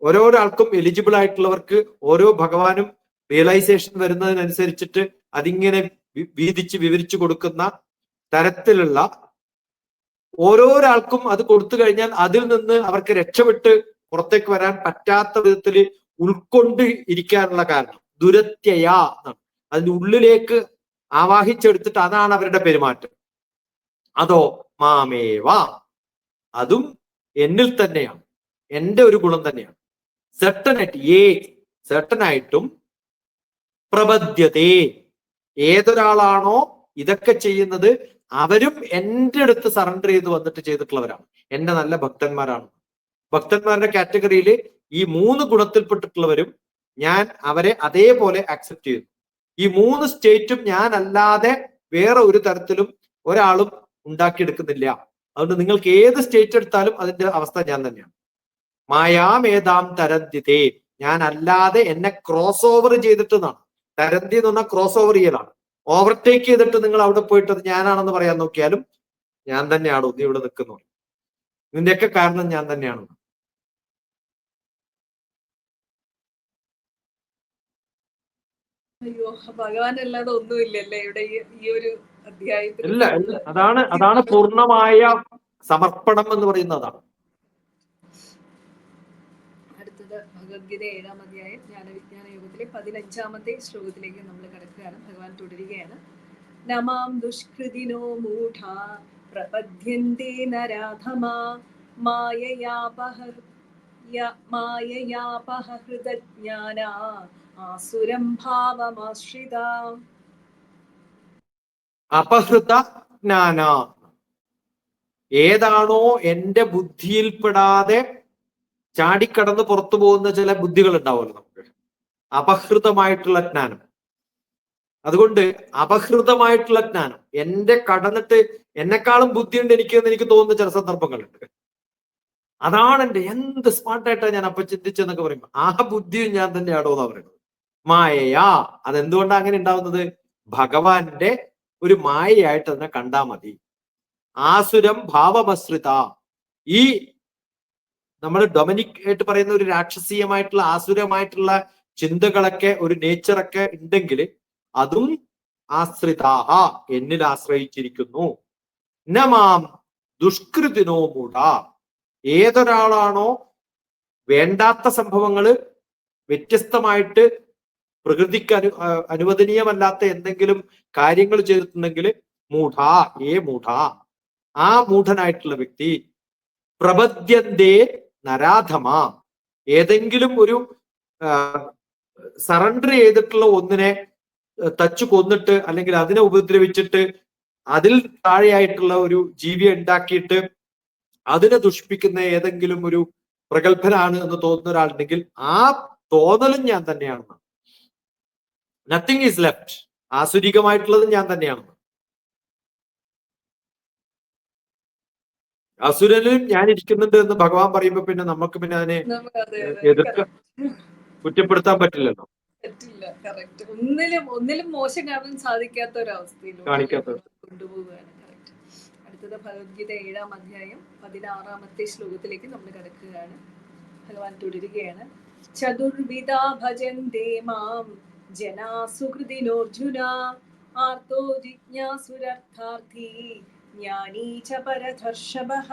ഓരോരാൾക്കും എലിജിബിൾ ആയിട്ടുള്ളവർക്ക് ഓരോ ഭഗവാനും റിയലൈസേഷൻ വരുന്നതിനനുസരിച്ചിട്ട് അതിങ്ങനെ വീതിച്ച് വിവരിച്ചു കൊടുക്കുന്ന തരത്തിലുള്ള, ഓരോരാൾക്കും അത് കൊടുത്തു കഴിഞ്ഞാൽ അതിൽ നിന്ന് അവർക്ക് രക്ഷപ്പെട്ട് പുറത്തേക്ക് വരാൻ പറ്റാത്ത വിധത്തിൽ ഉൾക്കൊണ്ട് ഇരിക്കാനുള്ള കാരണം ദുരത്യയാ എന്നാണ്. അതിന്റെ ഉള്ളിലേക്ക് ആവാഹിച്ചെടുത്തിട്ട് അതാണ് അവരുടെ പെരുമാറ്റം. അതോ മാമേവ, അതും എന്നിൽ തന്നെയാണ്, എന്റെ ഒരു ഗുണം തന്നെയാണ്. സെർട്ടനായിട്ടും പ്രബദ്ധ്യതേ, ഏതൊരാളാണോ ഇതൊക്കെ ചെയ്യുന്നത് അവരും എൻ്റെ അടുത്ത് സറണ്ടർ ചെയ്ത് വന്നിട്ട് ചെയ്തിട്ടുള്ളവരാണ്, എന്റെ നല്ല ഭക്തന്മാരാണ്. ഭക്തന്മാരുടെ കാറ്റഗറിയിൽ ഈ 3 ഗുണത്തിൽപ്പെട്ടിട്ടുള്ളവരും ഞാൻ അവരെ അതേപോലെ അക്സെപ്റ്റ് ചെയ്തു. ഈ 3 സ്റ്റേറ്റും ഞാൻ അല്ലാതെ വേറെ ഒരു തരത്തിലും ഒരാളും ഉണ്ടാക്കിയെടുക്കുന്നില്ല. അതുകൊണ്ട് നിങ്ങൾക്ക് ഏത് സ്റ്റേറ്റ് എടുത്താലും അതിന്റെ അവസ്ഥ ഞാൻ തന്നെയാണ്. മായാമേതാം തരന്തിതേ, ഞാൻ അല്ലാതെ എന്നെ ക്രോസ് ഓവർ ചെയ്തിട്ടെന്നാണ്. തരന്തി എന്ന് പറഞ്ഞാൽ ക്രോസ് ഓവർ ചെയ്യലാണ്. ഓവർടേക്ക് ചെയ്തിട്ട് നിങ്ങൾ അവിടെ പോയിട്ട് ഞാനാണെന്ന് പറയാൻ നോക്കിയാലും ഞാൻ തന്നെയാണോ നീ ഇവിടെ നിൽക്കുന്നു, ഇതിന്റെയൊക്കെ കാരണം ഞാൻ തന്നെയാണ്. അയ്യോ, ഭഗവാൻ അല്ലാതെ ഒന്നുമില്ലല്ലേ ഇവിടെ ഈ ഒരു അധ്യായത്തിൽ. ഇല്ല, അതാണ് പൂർണ്ണമായ സമർപ്പണം എന്ന് പറയുന്നതാണ്. അടുത്തത് ഭഗവത്ഗീത 7-ാം അധ്യായം ജ്ഞാനവിജ്ഞാന യോഗത്തിലെ 15-ാമത്തെ ശ്ലോകത്തിലേക്ക് നമ്മൾ കിടക്കുകയാണ്. ഭഗവാൻ തുടരുകയാണ്. നമാം ദുഷ്കൃതിനോ മൂഢ പ്രപദ്യന്തേ നരാധമാ മായയാപഹൃതജ്ഞാനാ ആസുരം ഭാവമാശ്രിതാ. അപഹൃത ജ്ഞാന, ഏതാണോ എന്റെ ബുദ്ധിയിൽപ്പെടാതെ ചാടിക്കടന്ന് പുറത്തു പോകുന്ന ചില ബുദ്ധികൾ ഉണ്ടാവുമല്ലോ നമുക്ക്, അപഹൃതമായിട്ടുള്ള ജ്ഞാനം. അതുകൊണ്ട് അപഹൃതമായിട്ടുള്ള ജ്ഞാനം, എന്റെ കടന്നിട്ട് എന്നെക്കാളും ബുദ്ധിയുണ്ട് എനിക്ക് തോന്നുന്ന ചില സന്ദർഭങ്ങളുണ്ട്. അതാണ് എന്റെ, എന്ത് സ്മാർട്ടായിട്ടാണ് ഞാൻ അപ്പൊ ചിന്തിച്ചെന്നൊക്കെ പറയുമ്പോൾ ആ ബുദ്ധിയും ഞാൻ തന്നെയാണോ എന്നാ പറയുന്നത്. മായയാ, അതെന്തുകൊണ്ടാണ് അങ്ങനെ ഉണ്ടാവുന്നത്? ഭഗവാന്റെ ഒരു മായയായിട്ട് അതിനെ കണ്ടാ മതി. ആസുരം ഭാവമശ്രിത, ഈ നമ്മൾ ഡൊമിനിക് ആയിട്ട് പറയുന്ന ഒരു രാക്ഷസീയമായിട്ടുള്ള ആസുരമായിട്ടുള്ള ചിന്തകളൊക്കെ, ഒരു നേച്ചറൊക്കെ ഉണ്ടെങ്കിൽ അതും ആശ്രിതാഹ, എന്നിൽ ആശ്രയിച്ചിരിക്കുന്നു. നമാം ദുഷ്കൃതിനോ മൂഢ, ഏതൊരാളാണോ വേണ്ടാത്ത സംഭവങ്ങള്, വ്യത്യസ്തമായിട്ട് പ്രകൃതിക്ക് അനുവദനീയമല്ലാത്ത എന്തെങ്കിലും കാര്യങ്ങൾ ചെയ്തിട്ടുണ്ടെങ്കിൽ മൂഢ, മൂഢ, ആ മൂഢനായിട്ടുള്ള വ്യക്തി പ്രപദ്യന്തേ നരാധമ, ഏതെങ്കിലും ഒരു സറണ്ടർ ചെയ്തിട്ടുള്ള ഒന്നിനെ തച്ചു കൊന്നിട്ട് അല്ലെങ്കിൽ അതിനെ ഉപദ്രവിച്ചിട്ട് അതിൽ താഴെയായിട്ടുള്ള ഒരു ജീവിയെ ഉണ്ടാക്കിയിട്ട് അതിനെ ദുഷിപ്പിക്കുന്ന ഏതെങ്കിലും ഒരു പ്രഗത്ഭനാണ് എന്ന് തോന്നുന്ന ഒരാളുണ്ടെങ്കിൽ ആ തോന്നലും ഞാൻ തന്നെയാണ്. Nothing is left. ആസുരികമായിട്ടുള്ളതും ഞാൻ തന്നെയാണ്. അസുരനും ഞാൻ ഇരിക്കുന്നുണ്ട് എന്ന് ഭഗവാൻ പറയുമ്പോ പിന്നെ നമുക്ക് പിന്നെ അതിനെ എതിർക്ക കുറ്റപ്പെടുത്താൻ പറ്റില്ലല്ലോ. പറ്റില്ല. കറക്റ്റ്. ഒന്നിലും മോശം കാണാൻ സാധിക്കാത്ത ഒരവസ്ഥയിലൂടെ കൊണ്ടുപോവുകയാണ്. കറക്റ്റ്. അടുത്തത് ഭഗവത്ഗീത 7-ാം അധ്യായം 16-ാമത്തെ ശ്ലോകത്തിലേക്ക് നമ്മൾ കിടക്കുകയാണ്. ഭഗവാൻ തുടരുകയാണ്. ചതുർവിധാ ഭജന്തേ മാം ജനാ സുഹൃദിനോർജുന ആർത്തോ ജിജ്ഞാസുരർത്ഥാർത്ഥി ജ്ഞാനീ ച പരധർഷഭഃ.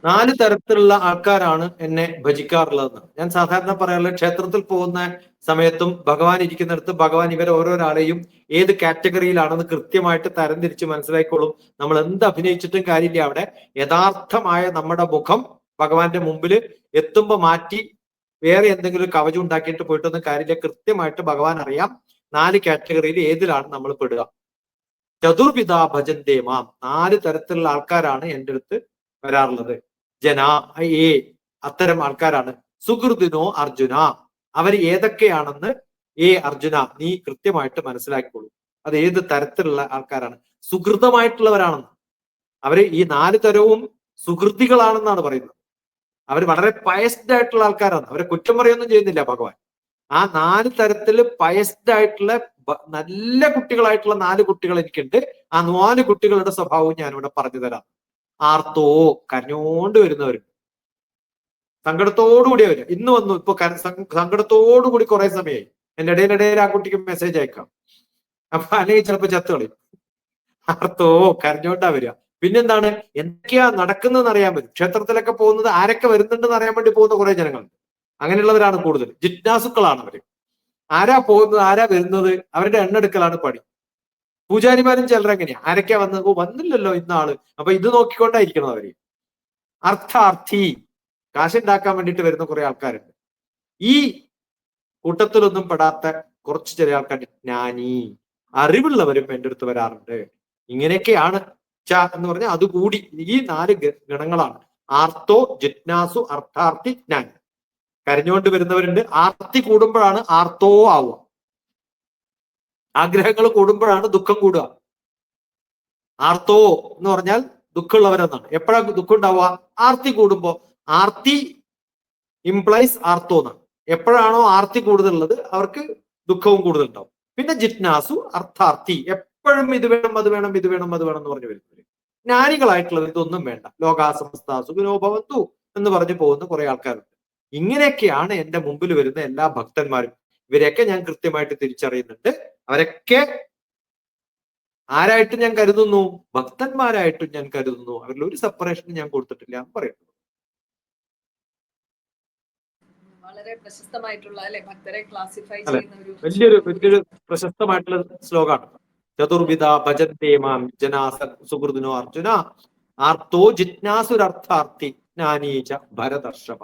4 തരത്തിലുള്ള ആൾക്കാരാണ് എന്നെ ഭജിക്കാറുള്ളതെന്ന് ഞാൻ സാധാരണ പറയാറുള്ളത്. ക്ഷേത്രത്തിൽ പോകുന്ന സമയത്തും ഭഗവാൻ ഇരിക്കുന്നിടത്ത് ഭഗവാൻ ഇവരെ ഓരോരാളെയും ഏത് കാറ്റഗറിയിലാണെന്ന് കൃത്യമായിട്ട് തരംതിരിച്ച് മനസ്സിലാക്കിക്കോളും. നമ്മൾ എന്ത് അഭിനയിച്ചിട്ടും കാര്യമില്ല. അവിടെ യഥാർത്ഥമായ നമ്മുടെ മുഖം ഭഗവാന്റെ മുമ്പിൽ എത്തുമ്പോ മാറ്റി വേറെ എന്തെങ്കിലും കവചം ഉണ്ടാക്കിയിട്ട് പോയിട്ടൊന്നും കാര്യമില്ല. കൃത്യമായിട്ട് ഭഗവാൻ അറിയാം 4 കാറ്റഗറിയിൽ ഏതിലാണ് നമ്മൾ പെടുക. ചതുർവിധ ഭജന്തേ മാം, 4 തരത്തിലുള്ള ആൾക്കാരാണ് എൻ്റെ അടുത്ത് വരാറുള്ളത്. ജനാ, അത്തരം ആൾക്കാരാണ്. സുഹൃദിനോ അർജുന, അവർ ഏതൊക്കെയാണെന്ന് അർജുന നീ കൃത്യമായിട്ട് മനസ്സിലാക്കിക്കോളൂ. അത് ഏത് തരത്തിലുള്ള ആൾക്കാരാണ്? സുഹൃതമായിട്ടുള്ളവരാണെന്ന്. അവര് ഈ 4 തരവും സുഹൃത്തികളാണെന്നാണ് പറയുന്നത്. അവർ വളരെ പയസ്ഡ് ആയിട്ടുള്ള ആൾക്കാരാണ്. അവരെ കുറ്റം പറയൊന്നും ചെയ്യുന്നില്ല ഭഗവാൻ. ആ 4 തരത്തില് പയസ്ഡ് ആയിട്ടുള്ള നല്ല കുട്ടികളായിട്ടുള്ള 4 കുട്ടികൾ എനിക്കുണ്ട്. ആ 4 കുട്ടികളുടെ സ്വഭാവവും ഞാനിവിടെ പറഞ്ഞു തരാം. ആർത്തോ, കരഞ്ഞോണ്ട് വരുന്നവര്, സങ്കടത്തോടുകൂടി അവര് ഇന്ന് വന്നു. ഇപ്പൊ സങ്കടത്തോടുകൂടി കുറെ സമയമായി. എന്റെ ഇടയിലിടയിൽ ആ കുട്ടിക്ക് മെസ്സേജ് അയക്കാം. അപ്പൊ അല്ലെങ്കിൽ ചിലപ്പോ ചത്തുകളി. ആർത്തോ, കരഞ്ഞോണ്ടാ വരിക. പിന്നെന്താണ്, എന്തൊക്കെയാ നടക്കുന്നതെന്ന് അറിയാൻ പറ്റും. ക്ഷേത്രത്തിലൊക്കെ പോകുന്നത് ആരൊക്കെ വരുന്നുണ്ടെന്ന് അറിയാൻ വേണ്ടി പോകുന്ന കുറെ ജനങ്ങളുണ്ട്. അങ്ങനെയുള്ളവരാണ് കൂടുതൽ. ജിജ്ഞാസുക്കളാണ് അവര്. ആരാ പോകുന്നത്, ആരാ വരുന്നത്, അവരുടെ എണ്ണെടുക്കലാണ് പണി. പൂജാരിമാരും ചിലരെങ്ങനെയാ, ആരൊക്കെയാ വന്നത്, വന്നില്ലല്ലോ ഇന്ന ആള്, അപ്പൊ ഇത് നോക്കിക്കൊണ്ടായിരിക്കണം അവര്. അർത്ഥാർത്ഥി, കാശുണ്ടാക്കാൻ വേണ്ടിയിട്ട് വരുന്ന കുറെ ആൾക്കാരുണ്ട്. ഈ കൂട്ടത്തിലൊന്നും പെടാത്ത കുറച്ച് ചില ആൾക്കാർ ജ്ഞാനി, അറിവുള്ളവരും എൻ്റെ അടുത്ത് വരാറുണ്ട്. ഇങ്ങനെയൊക്കെയാണ് എന്ന് പറഞ്ഞാൽ അതുകൂടി ഈ 4 ഗണങ്ങളാണ്. ആർത്തോ, ജിജ്ഞാസു, അർത്ഥാർത്ഥി, ജ്ഞാനി. കരഞ്ഞുകൊണ്ട് വരുന്നവരുണ്ട്. ആർത്തി കൂടുമ്പോഴാണ് ആർത്തോ ആവുക. ആഗ്രഹങ്ങൾ കൂടുമ്പോഴാണ് ദുഃഖം കൂടുക. ആർത്തോ എന്ന് പറഞ്ഞാൽ ദുഃഖമുള്ളവരെന്നാണ്. എപ്പോഴാണ് ദുഃഖം ഉണ്ടാവുക? ആർത്തി കൂടുമ്പോ. ആർത്തി ഇംപ്ലൈസ് ആർത്തോ എന്നാണ്. എപ്പോഴാണോ ആർത്തി കൂടുതലുള്ളത് അവർക്ക് ദുഃഖവും കൂടുതലുണ്ടാവും. പിന്നെ ജിജ്ഞാസു, അർത്ഥാർത്ഥി, എപ്പോഴും ഇത് വേണം അത് വേണം ഇത് വേണം അത് വേണം എന്ന് പറഞ്ഞു വരുന്നവര്. ജ്ഞാനികളായിട്ടുള്ളവർ ഇതൊന്നും വേണ്ട, ലോകാസമസ്ത സുഖിനോ ഭവന്തു എന്ന് പറഞ്ഞു പോകുന്ന കുറെ ആൾക്കാരുണ്ട്. ഇങ്ങനെയൊക്കെയാണ് എൻ്റെ മുമ്പിൽ വരുന്ന എല്ലാ ഭക്തന്മാരും. ഇവരെയൊക്കെ ഞാൻ കൃത്യമായിട്ട് തിരിച്ചറിയുന്നുണ്ട്. അവരൊക്കെ ആരായിട്ടും ഞാൻ കരുതുന്നു, ഭക്തന്മാരായിട്ടും ഞാൻ കരുതുന്നു. അവരിൽ ഒരു സെപ്പറേഷൻ ഞാൻ കൊടുത്തിട്ടില്ല എന്ന് പറയുന്നു. വളരെ പ്രശസ്തമായിട്ടുള്ള അല്ലെ, ഭക്തരെ ക്ലാസിഫൈ ചെയ്യുന്ന ഒരു വലിയൊരു പ്രശസ്തമായിട്ടുള്ള ശ്ലോകമാണ്. ചതുർവിധ ഭജന്തേ മാം ജനാ സുഹൃദിനോ അർജുന ആർത്തോ ജിജ്ഞാസുരർത്ഥാർത്ഥി ജ്ഞാനീച ഭരതർഷഭ.